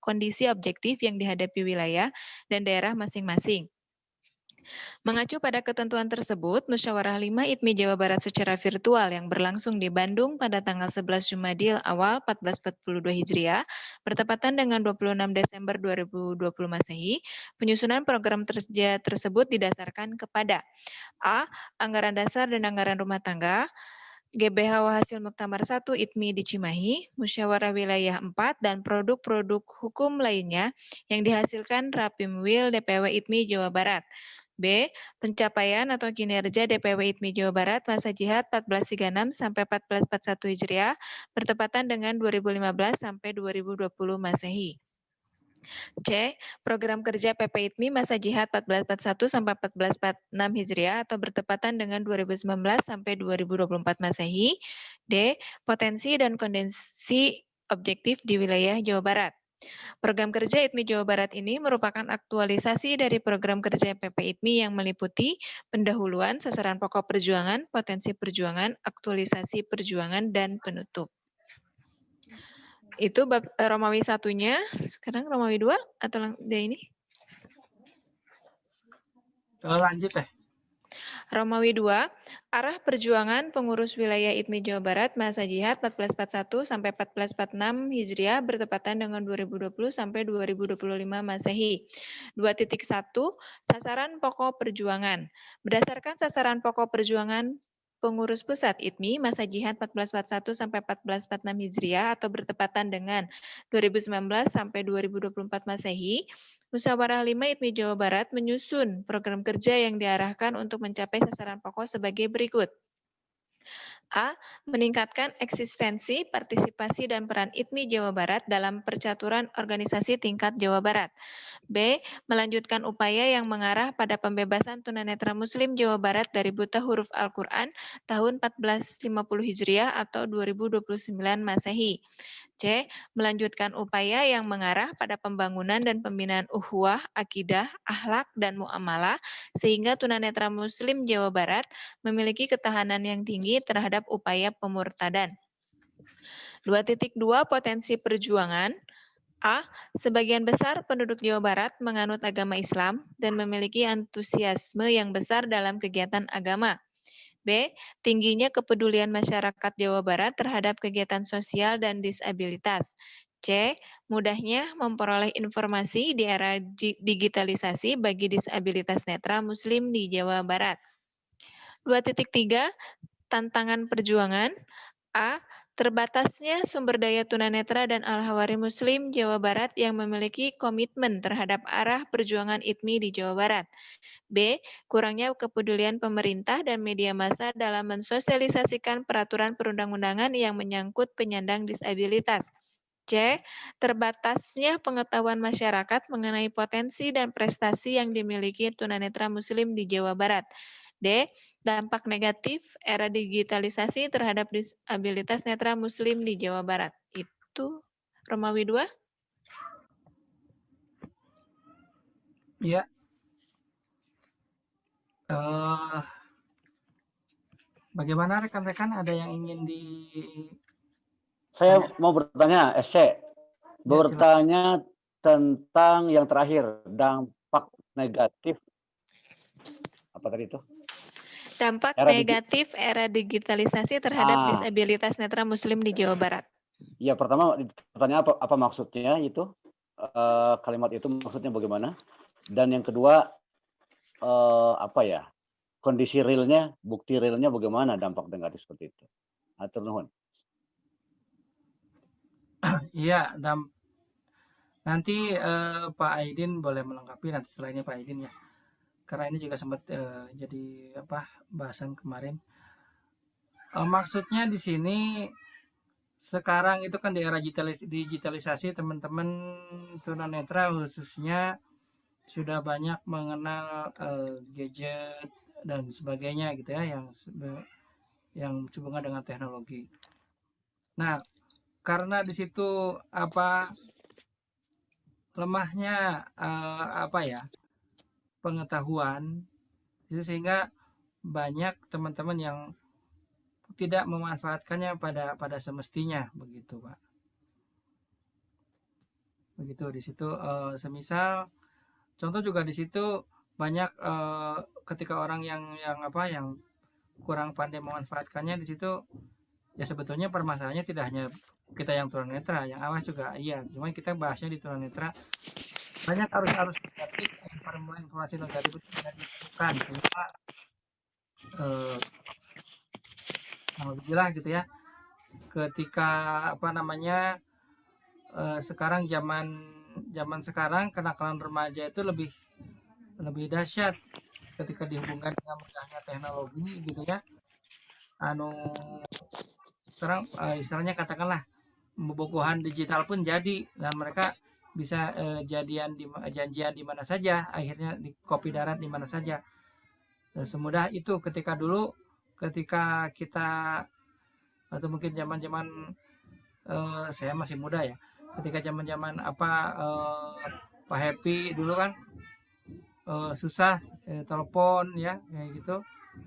kondisi objektif yang dihadapi wilayah dan daerah masing-masing. Mengacu pada ketentuan tersebut, Musyawarah 5 ITMI Jawa Barat secara virtual yang berlangsung di Bandung pada tanggal 11 Jumadil awal 1442 Hijriah, bertepatan dengan 26 Desember 2020 Masehi, penyusunan program kerja tersebut didasarkan kepada A. Anggaran dasar dan anggaran rumah tangga, GBHO hasil Muktamar 1 ITMI di Cimahi, Musyawarah Wilayah 4, dan produk-produk hukum lainnya yang dihasilkan Rapimwil DPW ITMI Jawa Barat. B. Pencapaian atau kinerja DPW ITMI Jawa Barat masa jihad 1436 sampai 1441 Hijriah bertepatan dengan 2015 sampai 2020 Masehi. C. Program kerja PP ITMI masa jihad 1441 sampai 1446 Hijriah atau bertepatan dengan 2019 sampai 2024 Masehi. D. Potensi dan kondisi objektif di wilayah Jawa Barat. Program kerja ITMI Jawa Barat ini merupakan aktualisasi dari program kerja PP ITMI yang meliputi pendahuluan, sasaran pokok perjuangan, potensi perjuangan, aktualisasi perjuangan, dan penutup. Itu bab Romawi 1-nya. Sekarang Romawi 2 atau ini? Lanjut teh. Romawi 2, arah perjuangan pengurus wilayah ITMI Jawa Barat masa jihad 1441 sampai 1446 Hijriah bertepatan dengan 2020 sampai 2025 Masehi. 2.1 Sasaran pokok perjuangan. Berdasarkan sasaran pokok perjuangan pengurus pusat ITMI masa jihad 1441 sampai 1446 Hijriah atau bertepatan dengan 2019 sampai 2024 Masehi, Musyawarah 5 ITMI Jawa Barat menyusun program kerja yang diarahkan untuk mencapai sasaran pokok sebagai berikut. A. Meningkatkan eksistensi, partisipasi, dan peran ITMI Jawa Barat dalam percaturan organisasi tingkat Jawa Barat. B. Melanjutkan upaya yang mengarah pada pembebasan tunanetra Muslim Jawa Barat dari buta huruf Al-Quran tahun 1450 Hijriah atau 2029 Masehi. C. Melanjutkan upaya yang mengarah pada pembangunan dan pembinaan ukhuwah, akidah, akhlak, dan muamalah sehingga tunanetra Muslim Jawa Barat memiliki ketahanan yang tinggi terhadap upaya pemurtadan. 2.2 Potensi perjuangan. A. Sebagian besar penduduk Jawa Barat menganut agama Islam dan memiliki antusiasme yang besar dalam kegiatan agama. B. Tingginya kepedulian masyarakat Jawa Barat terhadap kegiatan sosial dan disabilitas. C. Mudahnya memperoleh informasi di era digitalisasi bagi disabilitas netra Muslim di Jawa Barat. 2.3 Tantangan perjuangan. A. Terbatasnya sumber daya tunanetra dan al-hawari Muslim Jawa Barat yang memiliki komitmen terhadap arah perjuangan ITMI di Jawa Barat. B. Kurangnya kepedulian pemerintah dan media massa dalam mensosialisasikan peraturan perundang-undangan yang menyangkut penyandang disabilitas. C. Terbatasnya pengetahuan masyarakat mengenai potensi dan prestasi yang dimiliki tunanetra Muslim di Jawa Barat. D. Dampak negatif era digitalisasi terhadap disabilitas netra Muslim di Jawa Barat. Itu Romawi 2. Ya. Bagaimana rekan-rekan? Ada yang ingin di... Saya mau bertanya, SC. Bertanya tentang yang terakhir, dampak negatif. Apa tadi itu? Dampak negatif era digitalisasi terhadap disabilitas netra Muslim di Jawa Barat. Ya, pertama pertanyaan apa maksudnya itu? Kalimat itu maksudnya bagaimana? Dan yang kedua, apa ya? Kondisi realnya, bukti realnya bagaimana dampak negatif seperti itu? Atur nuhun. Iya, nanti Pak Aidin boleh melengkapi nanti setelah ini Pak Aidin ya. Karena ini juga sempat jadi bahasan kemarin. Maksudnya di sini sekarang itu kan di era digitalisasi teman-teman tunanetra khususnya sudah banyak mengenal gadget dan sebagainya gitu ya yang hubungan dengan teknologi. Nah, karena di situ lemahnya pengetahuan itu sehingga banyak teman-teman yang tidak memanfaatkannya pada semestinya begitu Pak. Begitu di situ semisal contoh juga di situ banyak ketika orang yang kurang pandai memanfaatkannya di situ ya sebetulnya permasalahannya tidak hanya kita yang tunanetra, yang awas juga iya. Cuma kita bahasnya di tunanetra banyak arus negatif, informasi negatif itu tidak ditemukan sehingga alhamdulillah gitu ya. Ketika sekarang zaman sekarang kenakalan remaja itu lebih dahsyat ketika dihubungkan dengan mudahnya teknologi gitu ya, anu sekarang istilahnya katakanlah pembobogohan digital pun jadi dan mereka bisa janjian di mana saja, akhirnya di kopi darat di mana saja. Semudah itu ketika ketika kita atau mungkin zaman-zaman saya masih muda ya, ketika zaman-zaman Pak Happy dulu kan susah telepon ya kayak gitu,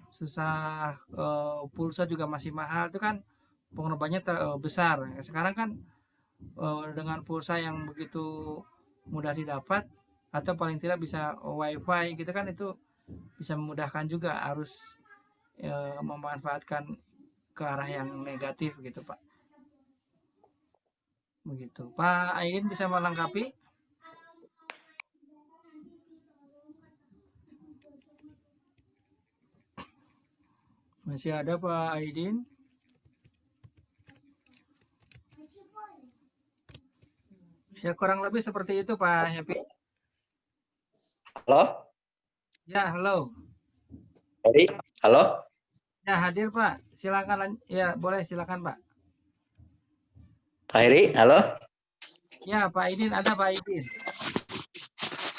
susah pulsa juga masih mahal itu kan pengorbanannya besar. Sekarang kan dengan pulsa yang begitu mudah didapat atau paling tidak bisa wifi gitu kan, itu bisa memudahkan juga, harus memanfaatkan ke arah yang negatif gitu Pak. Begitu. Pak Aidin bisa melengkapi? Masih ada Pak Aidin? Ya kurang lebih seperti itu Pak Happy. Halo? Ya, halo. Heri, halo? Ya, hadir Pak. Silakan. Ya, boleh silakan Pak. Pak Heri, halo? Ya, Pak Aidin, ada Pak Aidin.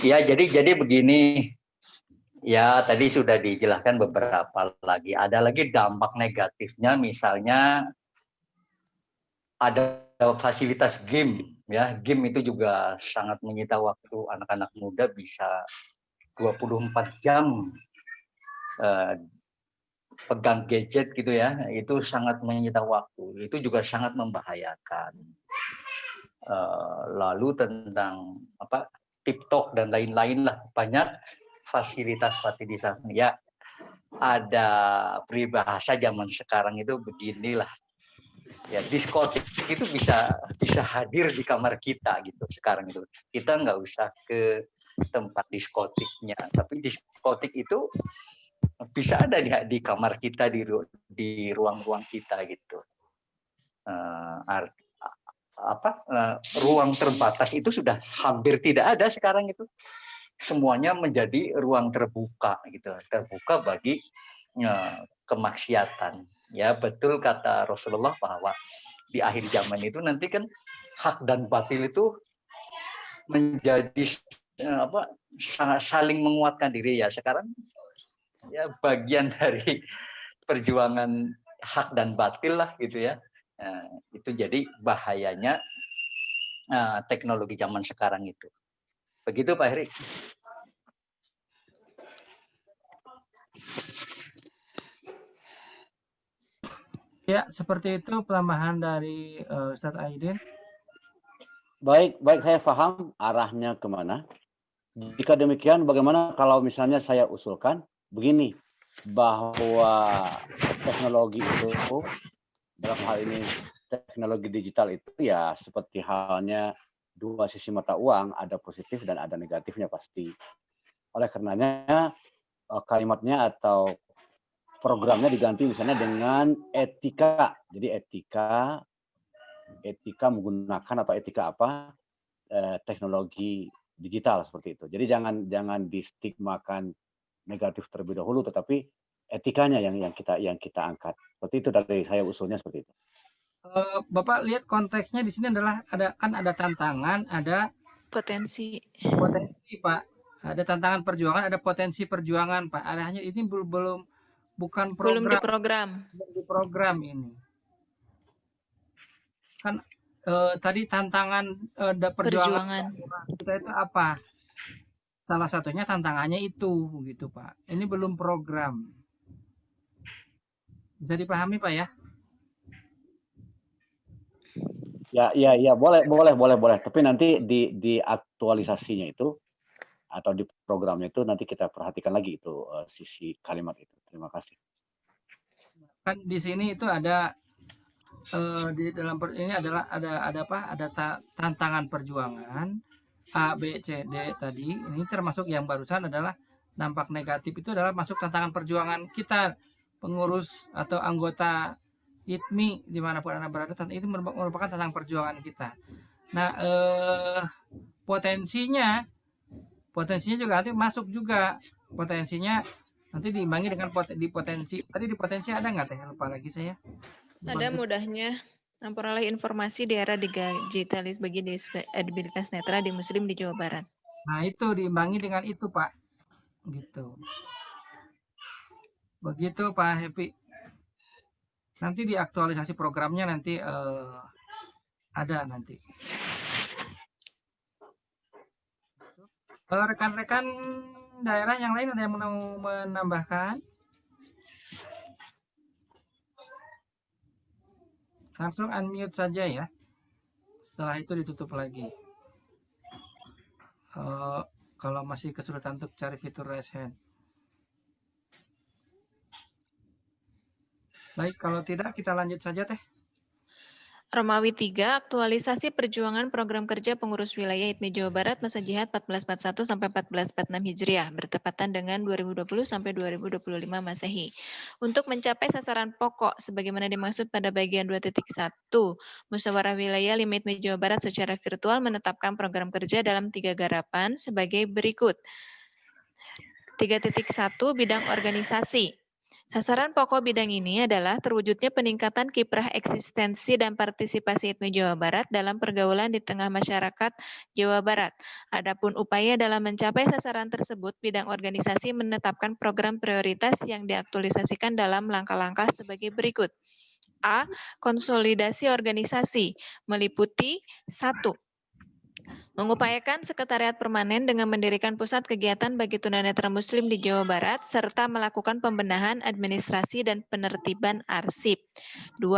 Ya, jadi begini. Ya, tadi sudah dijelaskan beberapa lagi. Ada lagi dampak negatifnya, misalnya ada fasilitas game. Ya, game itu juga sangat menyita waktu anak-anak muda, bisa 24 jam pegang gadget gitu ya, itu sangat menyita waktu, itu juga sangat membahayakan. Lalu tentang TikTok dan lain-lain lah, banyak fasilitas ya. Ada peribahasa zaman sekarang itu beginilah, ya diskotik itu bisa hadir di kamar kita gitu sekarang itu. Kita nggak usah ke tempat diskotiknya, tapi diskotik itu bisa ada di kamar kita, di ruang-ruang kita gitu. Ruang terbatas itu sudah hampir tidak ada sekarang itu. Semuanya menjadi ruang terbuka gitu, terbuka bagi kemaksiatan. Ya, betul kata Rasulullah bahwa di akhir zaman itu nanti kan hak dan batil itu menjadi saling menguatkan diri ya. Sekarang ya bagian dari perjuangan hak dan batil lah gitu ya. Itu jadi bahayanya teknologi zaman sekarang itu. Begitu Pak Heri. Ya, seperti itu pelambahan dari Ustadz Aidin. Baik, saya paham arahnya kemana. Jika demikian, bagaimana kalau misalnya saya usulkan begini, bahwa teknologi itu, dalam hal ini teknologi digital itu ya seperti halnya dua sisi mata uang, ada positif dan ada negatifnya pasti. Oleh karenanya kalimatnya atau programnya diganti misalnya dengan etika. Jadi etika menggunakan atau etika apa teknologi digital seperti itu. Jadi jangan distigmakan negatif terlebih dahulu, tetapi etikanya yang kita angkat. Seperti itu dari saya usulnya seperti itu. Bapak lihat konteksnya di sini adalah ada tantangan, ada Potensi Pak. Ada tantangan perjuangan, ada potensi perjuangan Pak. Arahnya ini bukan program. Belum diprogram ini. Kan tadi tantangan perjuangan kita itu apa? Salah satunya tantangannya itu gitu Pak. Ini belum program. Bisa dipahami Pak ya? Ya, boleh. Tapi nanti di aktualisasinya itu atau di programnya itu nanti kita perhatikan lagi itu sisi kalimat itu. Terima kasih. Kan di sini itu ada di dalam ini adalah ada tantangan perjuangan A, B, C, D tadi. Ini termasuk yang barusan adalah dampak negatif itu adalah masuk tantangan perjuangan kita, pengurus atau anggota ITMI dimanapun Anda berada, itu merupakan tantangan perjuangan kita. Nah, potensinya juga nanti masuk juga potensinya nanti diimbangi dengan potensi. Tadi di potensi ada nggak teh? Lupa lagi saya. Ada mudahnya memperoleh informasi di era digitalis bagi disabilitas netra di Muslim di Jawa Barat. Nah itu diimbangi dengan itu Pak. Gitu. Begitu Pak Happy. Nanti di aktualisasi programnya nanti ada nanti. Rekan-rekan daerah yang lain ada yang mau menambahkan? Langsung unmute saja ya. Setelah itu ditutup lagi. Kalau masih kesulitan untuk cari fitur raise hand. Baik, kalau tidak kita lanjut saja teh. Romawi 3, aktualisasi perjuangan program kerja pengurus wilayah ITMI Jawa Barat masa jihad 1441 sampai 1446 Hijriah bertepatan dengan 2020 sampai 2025 Masehi. Untuk mencapai sasaran pokok sebagaimana dimaksud pada bagian 2.1, Musyawarah Wilayah 5 ITMI Jawa Barat secara virtual menetapkan program kerja dalam 3 garapan sebagai berikut. 3.1 bidang organisasi. Sasaran pokok bidang ini adalah terwujudnya peningkatan kiprah eksistensi dan partisipasi ITMI Jawa Barat dalam pergaulan di tengah masyarakat Jawa Barat. Adapun upaya dalam mencapai sasaran tersebut, bidang organisasi menetapkan program prioritas yang diaktualisasikan dalam langkah-langkah sebagai berikut. A. Konsolidasi organisasi, meliputi 1. Mengupayakan sekretariat permanen dengan mendirikan pusat kegiatan bagi tunanetra Muslim di Jawa Barat, serta melakukan pembenahan administrasi dan penertiban arsip. 2.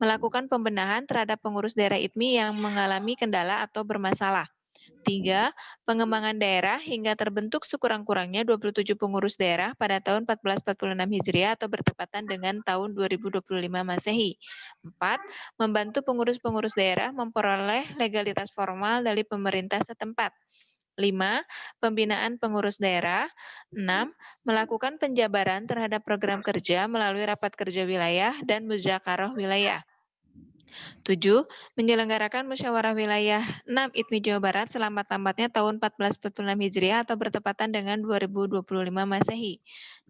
Melakukan pembenahan terhadap pengurus daerah ITMI yang mengalami kendala atau bermasalah. 3. Pengembangan daerah hingga terbentuk sekurang-kurangnya 27 pengurus daerah pada tahun 1446 Hijriah atau bertepatan dengan tahun 2025 Masehi. 4. Membantu pengurus-pengurus daerah memperoleh legalitas formal dari pemerintah setempat. 5. Pembinaan pengurus daerah. 6. Melakukan penjabaran terhadap program kerja melalui rapat kerja wilayah dan muzakarah wilayah. 7. Menyelenggarakan musyawarah wilayah 6 ITMI Jawa Barat selambat-lambatnya tahun 1446 Hijriah atau bertepatan dengan 2025 Masehi.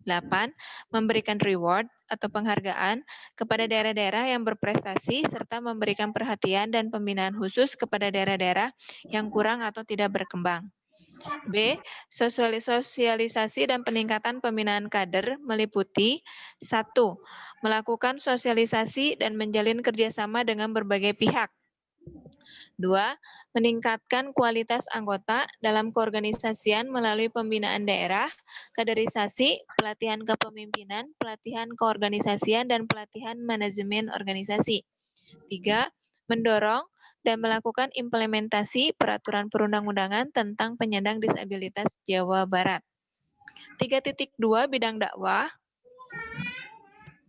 8. Memberikan reward atau penghargaan kepada daerah-daerah yang berprestasi serta memberikan perhatian dan pembinaan khusus kepada daerah-daerah yang kurang atau tidak berkembang. B. Sosialisasi dan peningkatan pembinaan kader meliputi 1. Melakukan sosialisasi dan menjalin kerjasama dengan berbagai pihak. 2. Meningkatkan kualitas anggota dalam keorganisasian melalui pembinaan daerah, kaderisasi, pelatihan kepemimpinan, pelatihan keorganisasian, dan pelatihan manajemen organisasi. 3. Mendorong dan melakukan implementasi peraturan perundang-undangan tentang penyandang disabilitas Jawa Barat. 3.2 bidang dakwah.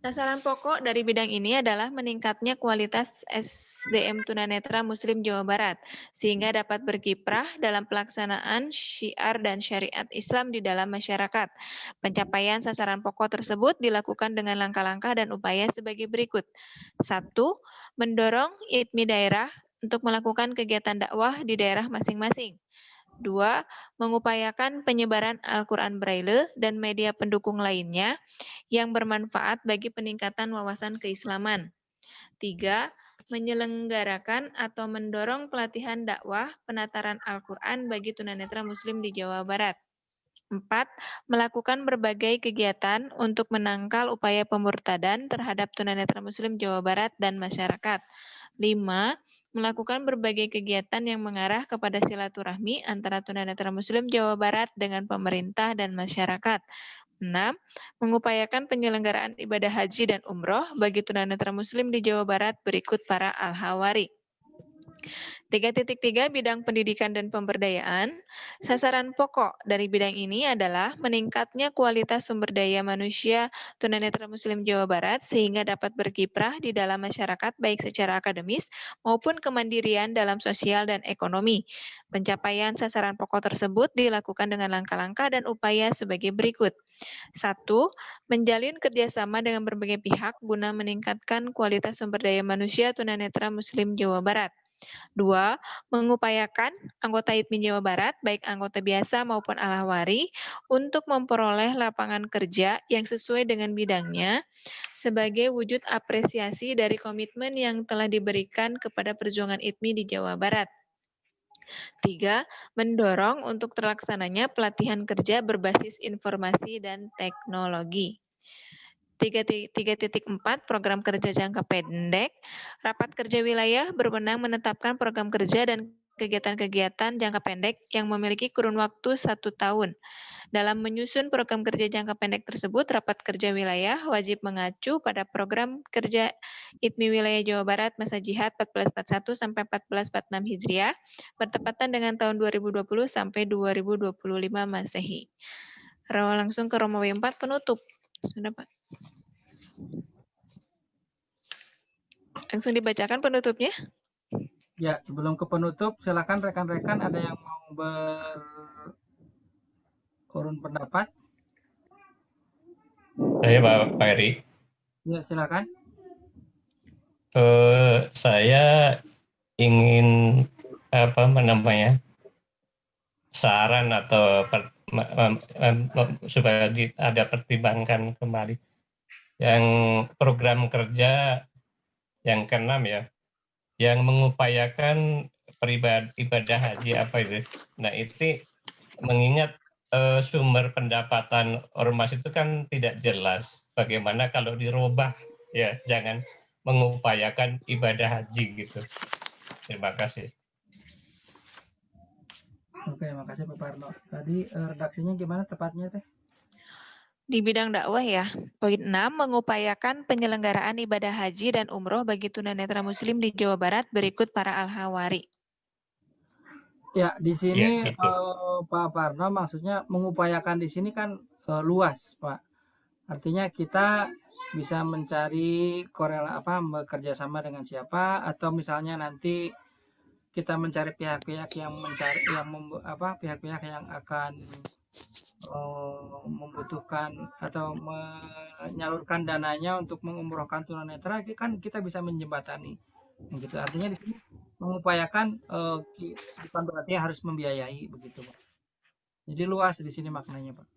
Sasaran pokok dari bidang ini adalah meningkatnya kualitas SDM tunanetra Muslim Jawa Barat, sehingga dapat berkiprah dalam pelaksanaan syiar dan syariat Islam di dalam masyarakat. Pencapaian sasaran pokok tersebut dilakukan dengan langkah-langkah dan upaya sebagai berikut. 1. Mendorong ITMI daerah untuk melakukan kegiatan dakwah di daerah masing-masing. 2. Mengupayakan penyebaran Al-Quran Braille dan media pendukung lainnya yang bermanfaat bagi peningkatan wawasan keislaman. 3. Menyelenggarakan atau mendorong pelatihan dakwah penataran Al-Quran bagi tunanetra Muslim di Jawa Barat. 4. Melakukan berbagai kegiatan untuk menangkal upaya pemurtadan terhadap tunanetra Muslim Jawa Barat dan masyarakat. 5. Melakukan berbagai kegiatan yang mengarah kepada silaturahmi antara tunanetra Muslim Jawa Barat dengan pemerintah dan masyarakat. 6. Mengupayakan penyelenggaraan ibadah haji dan umroh bagi tunanetra Muslim di Jawa Barat berikut para al-hawari. 3.3 bidang pendidikan dan pemberdayaan. Sasaran pokok dari bidang ini adalah meningkatnya kualitas sumber daya manusia tunanetra Muslim Jawa Barat sehingga dapat berkiprah di dalam masyarakat baik secara akademis maupun kemandirian dalam sosial dan ekonomi. Pencapaian sasaran pokok tersebut dilakukan dengan langkah-langkah dan upaya sebagai berikut. 1. Menjalin kerjasama dengan berbagai pihak guna meningkatkan kualitas sumber daya manusia tunanetra Muslim Jawa Barat. 2. Mengupayakan anggota ITMI Jawa Barat, baik anggota biasa maupun alahwari, untuk memperoleh lapangan kerja yang sesuai dengan bidangnya sebagai wujud apresiasi dari komitmen yang telah diberikan kepada perjuangan ITMI di Jawa Barat. 3. Mendorong untuk terlaksananya pelatihan kerja berbasis informasi dan teknologi. 3.4 program kerja jangka pendek. Rapat kerja wilayah berwenang menetapkan program kerja dan kegiatan-kegiatan jangka pendek yang memiliki kurun waktu 1 tahun. Dalam menyusun program kerja jangka pendek tersebut, rapat kerja wilayah wajib mengacu pada program kerja ITMI Wilayah Jawa Barat masa jihad 1441 sampai 1446 Hijriah, bertepatan dengan tahun 2020 sampai 2025 Masehi. Langsung ke Romawi 4 penutup. Sudah, Pak. Langsung dibacakan penutupnya. Ya, sebelum ke penutup, silakan rekan-rekan ada yang mau berurun pendapat? Saya Pak Heri. Ya, silakan. Saya ingin saran atau supaya ada pertimbangkan kembali yang program kerja yang ke-6 ya, yang mengupayakan ibadah haji apa itu. Nah, itu mengingat sumber pendapatan ormas itu kan tidak jelas. Bagaimana kalau dirubah ya, jangan mengupayakan ibadah haji gitu. Terima kasih. Oke, makasih Pak Parno. Tadi redaksinya gimana tepatnya teh? Di bidang dakwah ya. Poin 6, mengupayakan penyelenggaraan ibadah haji dan umroh bagi tunanetra muslim di Jawa Barat berikut para al-hawari. Ya, di sini Ya, Pak Parno maksudnya mengupayakan di sini kan luas, Pak. Artinya kita bisa mencari bekerja sama dengan siapa, atau misalnya nanti kita mencari pihak-pihak yang pihak-pihak yang akan membutuhkan atau menyalurkan dananya untuk mengumrohkan tunanetra, kan kita bisa menjembatani. Begitu. Artinya di sini mengupayakan bukan berarti harus membiayai begitu, Pak. Jadi luas di sini maknanya, Pak.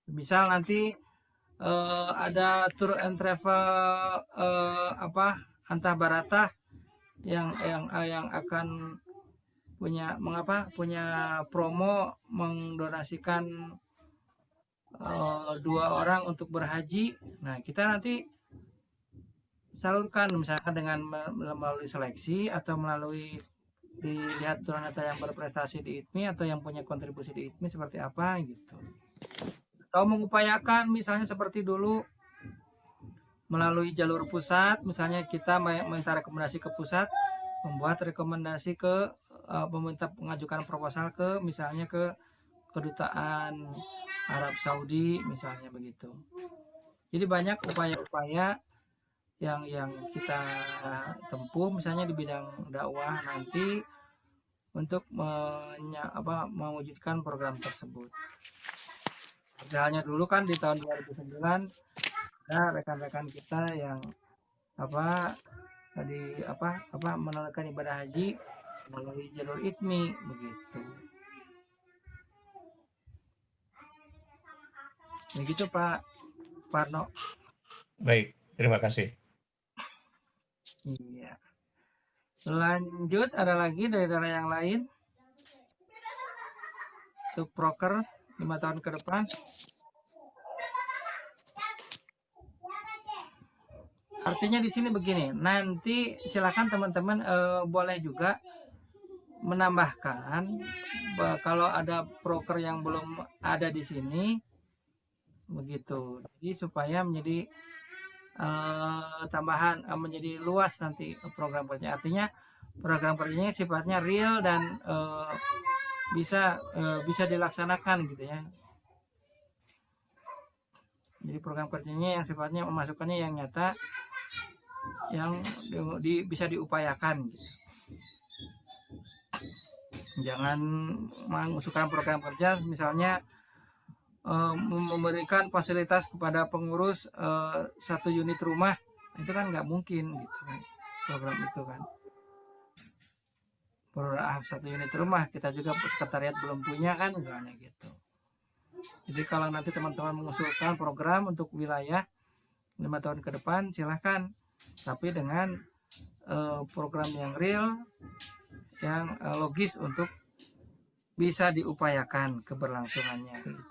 Misal nanti ada tour and travel antah baratah yang akan punya promo mendonasikan 2 orang untuk berhaji. Nah, kita nanti salurkan misalkan dengan melalui seleksi atau melalui dilihat tunanetra yang berprestasi di ITMI atau yang punya kontribusi di ITMI seperti apa gitu. Atau mengupayakan misalnya seperti dulu melalui jalur pusat, misalnya kita minta rekomendasi ke pusat, membuat rekomendasi ke meminta mengajukan proposal ke misalnya ke kedutaan Arab Saudi misalnya begitu. Jadi banyak upaya-upaya yang kita tempuh misalnya di bidang dakwah nanti untuk mewujudkan program tersebut. Halnya dulu kan di tahun 2009 ada rekan-rekan kita yang menunaikan ibadah haji melalui jalur ITMI begitu. Begitu Pak Parno. Baik, terima kasih. Iya. Lanjut, ada lagi dari yang lain untuk proker 5 tahun ke depan. Artinya di sini begini, nanti silakan teman-teman boleh juga menambahkan kalau ada proker yang belum ada di sini begitu. Jadi supaya menjadi tambahan menjadi luas nanti program kerja. Artinya program kerjanya sifatnya real dan bisa dilaksanakan gitu ya. Jadi program kerjanya yang sifatnya memasukkannya yang nyata, yang bisa diupayakan gitu. Jangan mengusulkan program kerja misalnya memberikan fasilitas kepada pengurus 1 unit rumah, itu kan nggak mungkin gitu kan program itu kan. satu unit rumah, kita juga sekretariat belum punya kan misalnya gitu. Jadi kalau nanti teman-teman mengusulkan program untuk wilayah 5 tahun ke depan, silahkan, tapi dengan program yang real, yang logis untuk bisa diupayakan keberlangsungannya gitu.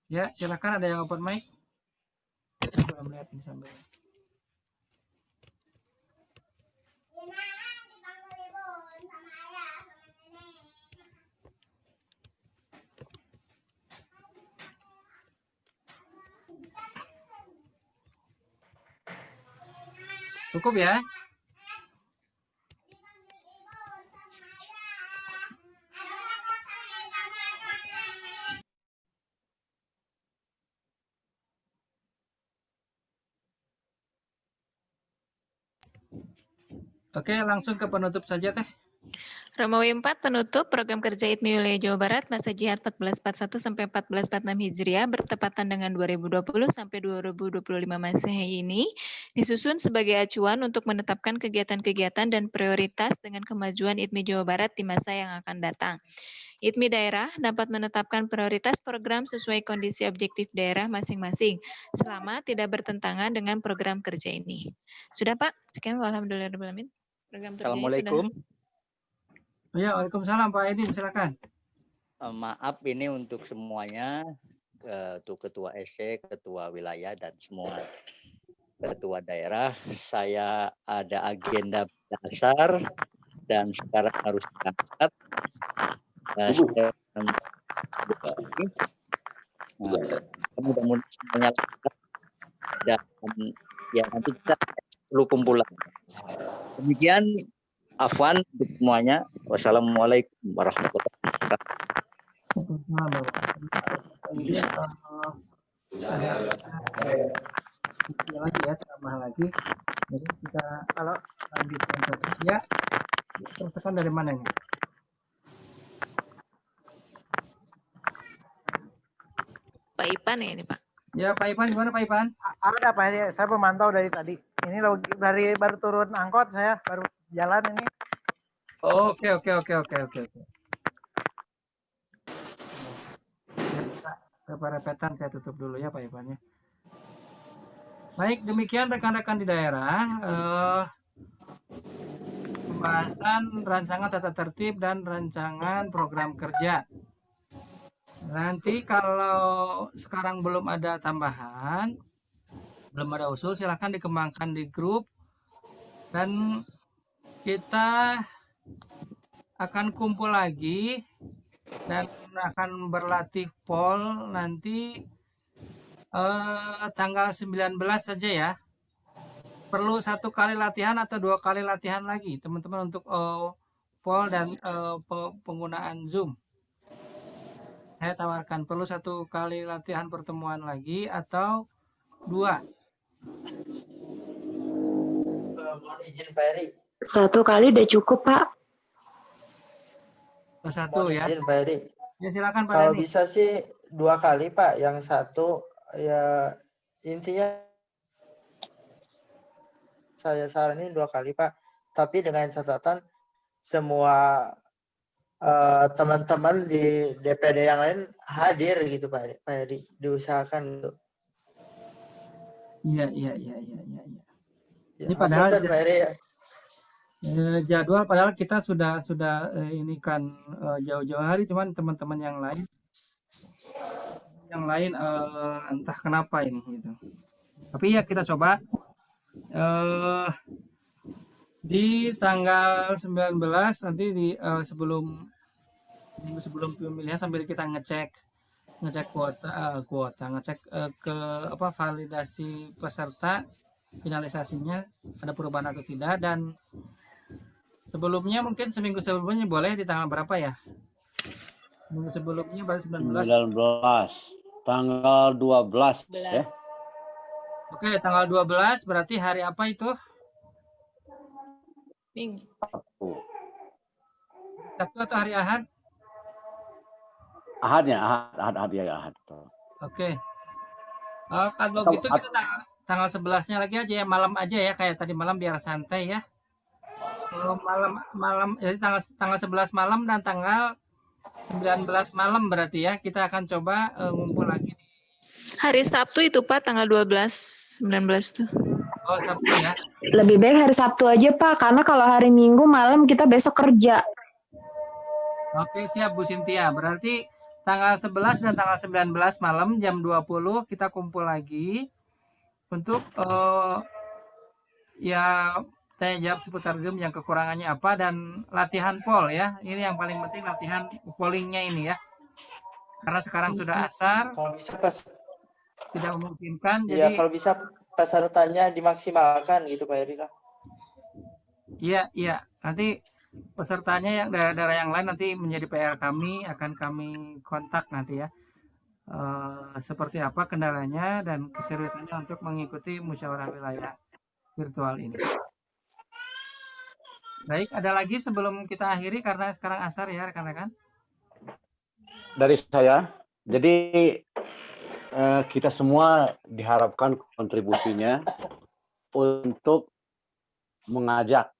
Ya, silahkan, ada yang open mic. Saya melihat ini sambil. Cukup ya? Oke, langsung ke penutup saja Teh. Romawi 4 penutup program kerja ITMI Wilayah Jawa Barat masa jihad 1441 sampai 1446 Hijriah bertepatan dengan 2020 sampai 2025 Masehi ini disusun sebagai acuan untuk menetapkan kegiatan-kegiatan dan prioritas dengan kemajuan ITMI Jawa Barat di masa yang akan datang. ITMI daerah dapat menetapkan prioritas program sesuai kondisi objektif daerah masing-masing selama tidak bertentangan dengan program kerja ini. Sudah Pak? Sekian, alhamdulillahirrahmanirrahim. Program kerjanya Assalamualaikum. sudah. Ya, waalaikumsalam Pak Edin, silakan. Maaf ini untuk semuanya, untuk ketua SC, ketua wilayah dan semua ketua daerah. Saya ada agenda dasar dan sekarang harus berangkat. Mudah-mudahan semuanya dan ya nanti kita perlu kumpulan. Demikian. Afwan untuk semuanya. Wassalamualaikum warahmatullahi wabarakatuh. Lagi ya, ceramah lagi. Jadi kita kalau lanjutkan terus ya. Teruskan dari mana ini? Pak Ipan ya ini Pak. Ya Pak Ipan, gimana Pak Ipan? Ada Pak Hedi, saya memantau dari tadi. Ini dari baru turun angkot, saya baru jalan ini. Oke. Repetan saya tutup dulu ya Pak Ipan ya. Baik, demikian rekan-rekan di daerah. Pembahasan rancangan tata tertib dan rancangan program kerja. Nanti kalau sekarang belum ada tambahan, belum ada usul, silahkan dikembangkan di grup. Dan kita akan kumpul lagi dan akan berlatih pol nanti tanggal 19 saja ya. Perlu 1 kali latihan atau 2 kali latihan lagi teman-teman untuk pol dan penggunaan Zoom. Saya tawarkan perlu 1 kali latihan pertemuan lagi atau 2. Mohon izin Pak Eri. 1 kali udah cukup Pak. 1 Mohon ya. izin Pak Eri. Ya silakan Pak. Kalau Dani. bisa sih 2 kali Pak. Yang 1 ya intinya saya saranin 2 kali Pak. Tapi dengan catatan semua teman-teman di DPD yang lain hadir gitu Pak Eri. Diusahakan gitu. Iya. Ya, Ini padahal Pak Eri ya. Jadwal padahal kita sudah ini kan jauh-jauh hari, cuman teman-teman yang lain entah kenapa ini gitu. Tapi ya kita coba di tanggal 19 nanti di sebelum pemilihan sambil kita ngecek kuota, ngecek ke validasi peserta, finalisasinya ada perubahan atau tidak, dan sebelumnya mungkin seminggu sebelumnya boleh di tanggal berapa ya? Minggu sebelumnya baru 19. Tanggal 12 ya. Oke, tanggal 12 berarti hari apa itu? Minggu. Sabtu atau hari Ahad? Ahad ya. Oke. Kalau gitu kita tanggal 11-nya lagi aja ya, malam aja ya, kayak tadi malam biar santai ya. malam jadi tanggal 11 malam dan tanggal 19 malam berarti ya kita akan coba ngumpul lagi. Hari Sabtu itu Pak, tanggal 12, 19 tuh. Oh, Sabtu ya. Lebih baik hari Sabtu aja Pak, karena kalau hari Minggu malam kita besok kerja. Oke, siap Bu Cynthia. Berarti tanggal 11 dan tanggal 19 malam jam 20 kita kumpul lagi untuk ya tanya jawab seputar Zoom yang kekurangannya apa dan latihan poll ya. Ini yang paling penting, latihan pollingnya ini ya. Karena sekarang sudah asar. Kalau bisa pas tidak memungkinkan. Iya, Jadi kalau bisa pesertanya dimaksimalkan gitu Pak Heri lah. Iya. Nanti pesertanya yang daerah-daerah yang lain nanti menjadi PR kami, akan kami kontak nanti ya. Seperti apa kendalanya dan keseriusannya untuk mengikuti musyawarah wilayah virtual ini. Baik, ada lagi sebelum kita akhiri karena sekarang asar ya rekan-rekan. Dari saya, jadi kita semua diharapkan kontribusinya untuk mengajak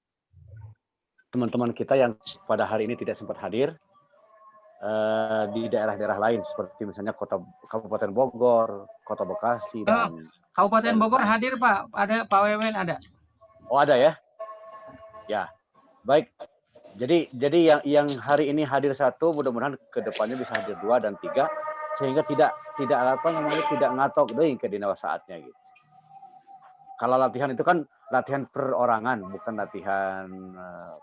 teman-teman kita yang pada hari ini tidak sempat hadir di daerah-daerah lain seperti misalnya Kabupaten Bogor, Kota Bekasi dan Kabupaten Bogor hadir Pak, ada Pak Wewen ada. Oh ada ya, ya baik. Jadi yang hari ini hadir 1, mudah-mudahan kedepannya bisa hadir 2 dan 3 sehingga tidak ngatok deh ke dina saatnya gitu. Kalau latihan itu kan latihan perorangan, bukan latihan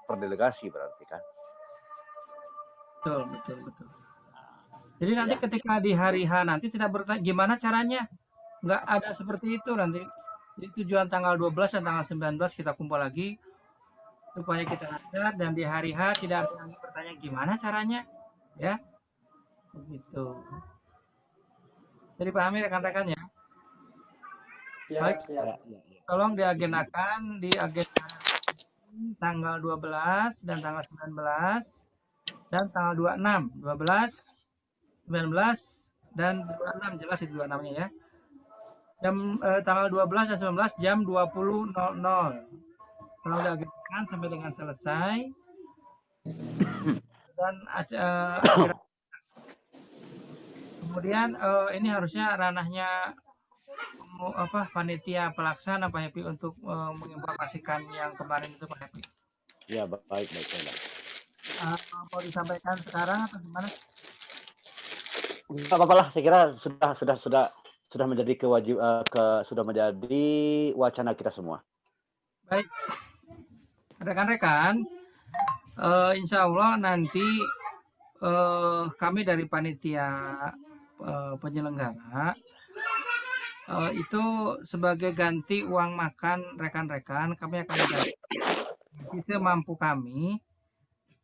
per delegasi berarti kan. Betul. Jadi nanti ketika di hari H nanti tidak bertanya gimana caranya, nggak ada seperti itu nanti. Jadi tujuan tanggal 12 dan tanggal 19 kita kumpul lagi supaya kita ada dan di hari H tidak ada yang bertanya gimana caranya, ya begitu. Jadi pahami rekan-rekan ya. Baik, tolong diagendakan di agenda tanggal 12 dan tanggal 19 dan tanggal 26, 12, 19 dan 26 jelas itu 26-nya ya. Tanggal 12 dan 19 jam 20.00. Kalau diagendakan sampai dengan selesai dan kemudian ini harusnya ranahnya panitia pelaksana Pak Happy untuk menginformasikan yang kemarin itu Pak Happy. Ya baik. Mau disampaikan sekarang atau gimana? Tidak apa-apa lah, saya kira sudah menjadi sudah menjadi wacana kita semua. Baik, rekan-rekan, insya Allah nanti kami dari panitia penyelenggara itu sebagai ganti uang makan rekan-rekan, kami akan ganti semampu kami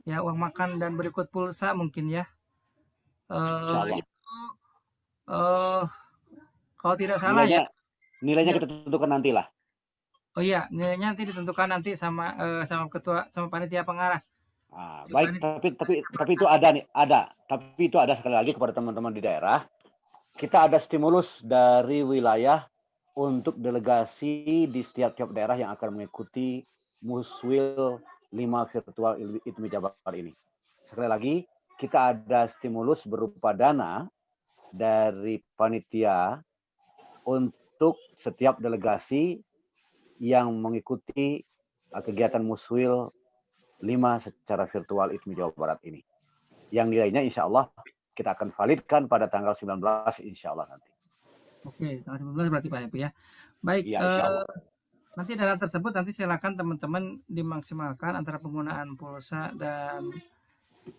ya uang makan dan berikut pulsa mungkin ya. Kalau tidak salah nilainya kita tentukan nanti lah. Oh iya, nilainya nanti ditentukan nanti sama ketua sama panitia pengarah. Baik, tapi itu ada. Tapi itu ada sekali lagi kepada teman-teman di daerah. Kita ada stimulus dari wilayah untuk delegasi di setiap daerah yang akan mengikuti Muswil 5 virtual ITMI Jabar ini. Sekali lagi, kita ada stimulus berupa dana dari panitia untuk setiap delegasi yang mengikuti kegiatan Muswil 5 secara virtual ITMI Jawa Barat ini. Yang nilainya insya Allah kita akan validkan pada tanggal 19 insya Allah nanti. Oke, tanggal 19 berarti Pak Happy ya. Baik, ya, nanti dana tersebut nanti silakan teman-teman dimaksimalkan antara penggunaan pulsa dan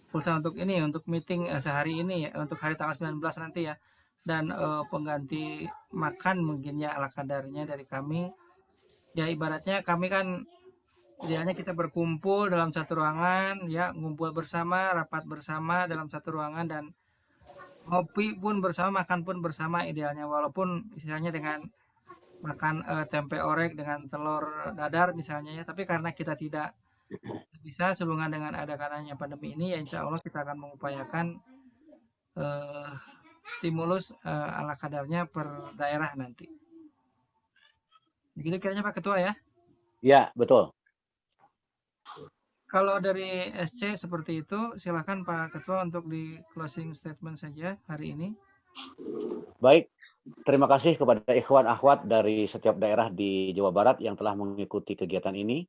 pulsa untuk ini untuk meeting sehari ini ya, untuk hari tanggal 19 nanti ya. Dan pengganti makan mungkin ya ala kadarnya dari kami. Ya ibaratnya kami kan idealnya kita berkumpul dalam satu ruangan ya, ngumpul bersama, rapat bersama dalam satu ruangan dan ngopi pun bersama, makan pun bersama idealnya, walaupun istilahnya dengan makan tempe orek dengan telur dadar misalnya ya, tapi karena kita tidak bisa sehubungan dengan ada karenanya pandemi ini ya insya Allah kita akan mengupayakan stimulus ala kadarnya per daerah nanti. Begitu kiranya Pak Ketua ya? Ya, betul. Kalau dari SC seperti itu, silakan Pak Ketua untuk di closing statement saja hari ini. Baik, terima kasih kepada ikhwan akhwat dari setiap daerah di Jawa Barat yang telah mengikuti kegiatan ini.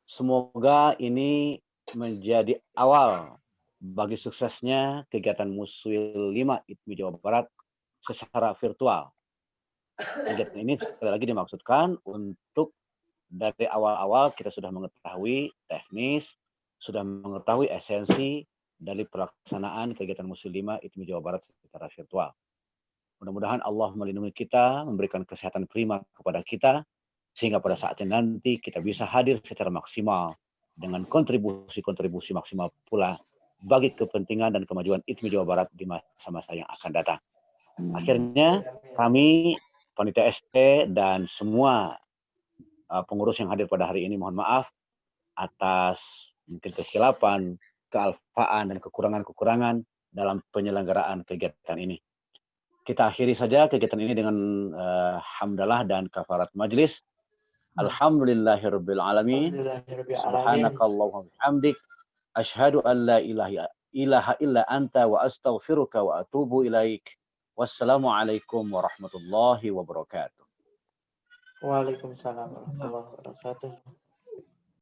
Semoga ini menjadi awal bagi suksesnya kegiatan Muswil 5 IPMI Jawa Barat secara virtual. Kegiatan ini sekali lagi dimaksudkan untuk dari awal-awal kita sudah mengetahui teknis, sudah mengetahui esensi dari pelaksanaan kegiatan Muswil 5 IPMI Jawa Barat secara virtual. Mudah-mudahan Allah melindungi kita, memberikan kesehatan prima kepada kita, sehingga pada saatnya nanti kita bisa hadir secara maksimal dengan kontribusi-kontribusi maksimal pula bagi kepentingan dan kemajuan IPMI Jawa Barat di masa-masa yang akan datang. Akhirnya kami, panitia ST dan semua pengurus yang hadir pada hari ini mohon maaf atas mungkin kekhilafan, kealfaan, dan kekurangan-kekurangan dalam penyelenggaraan kegiatan ini. Kita akhiri saja kegiatan ini dengan hamdalah dan kafarat majlis. Alhamdulillahirabbil alamin. Subhanakallahumma bihamdik asyhadu an la ilaha illa anta wa astaghfiruka wa atubu ilaik. Wassalamualaikum warahmatullahi wabarakatuh. Waalaikumsalam warahmatullahi wabarakatuh.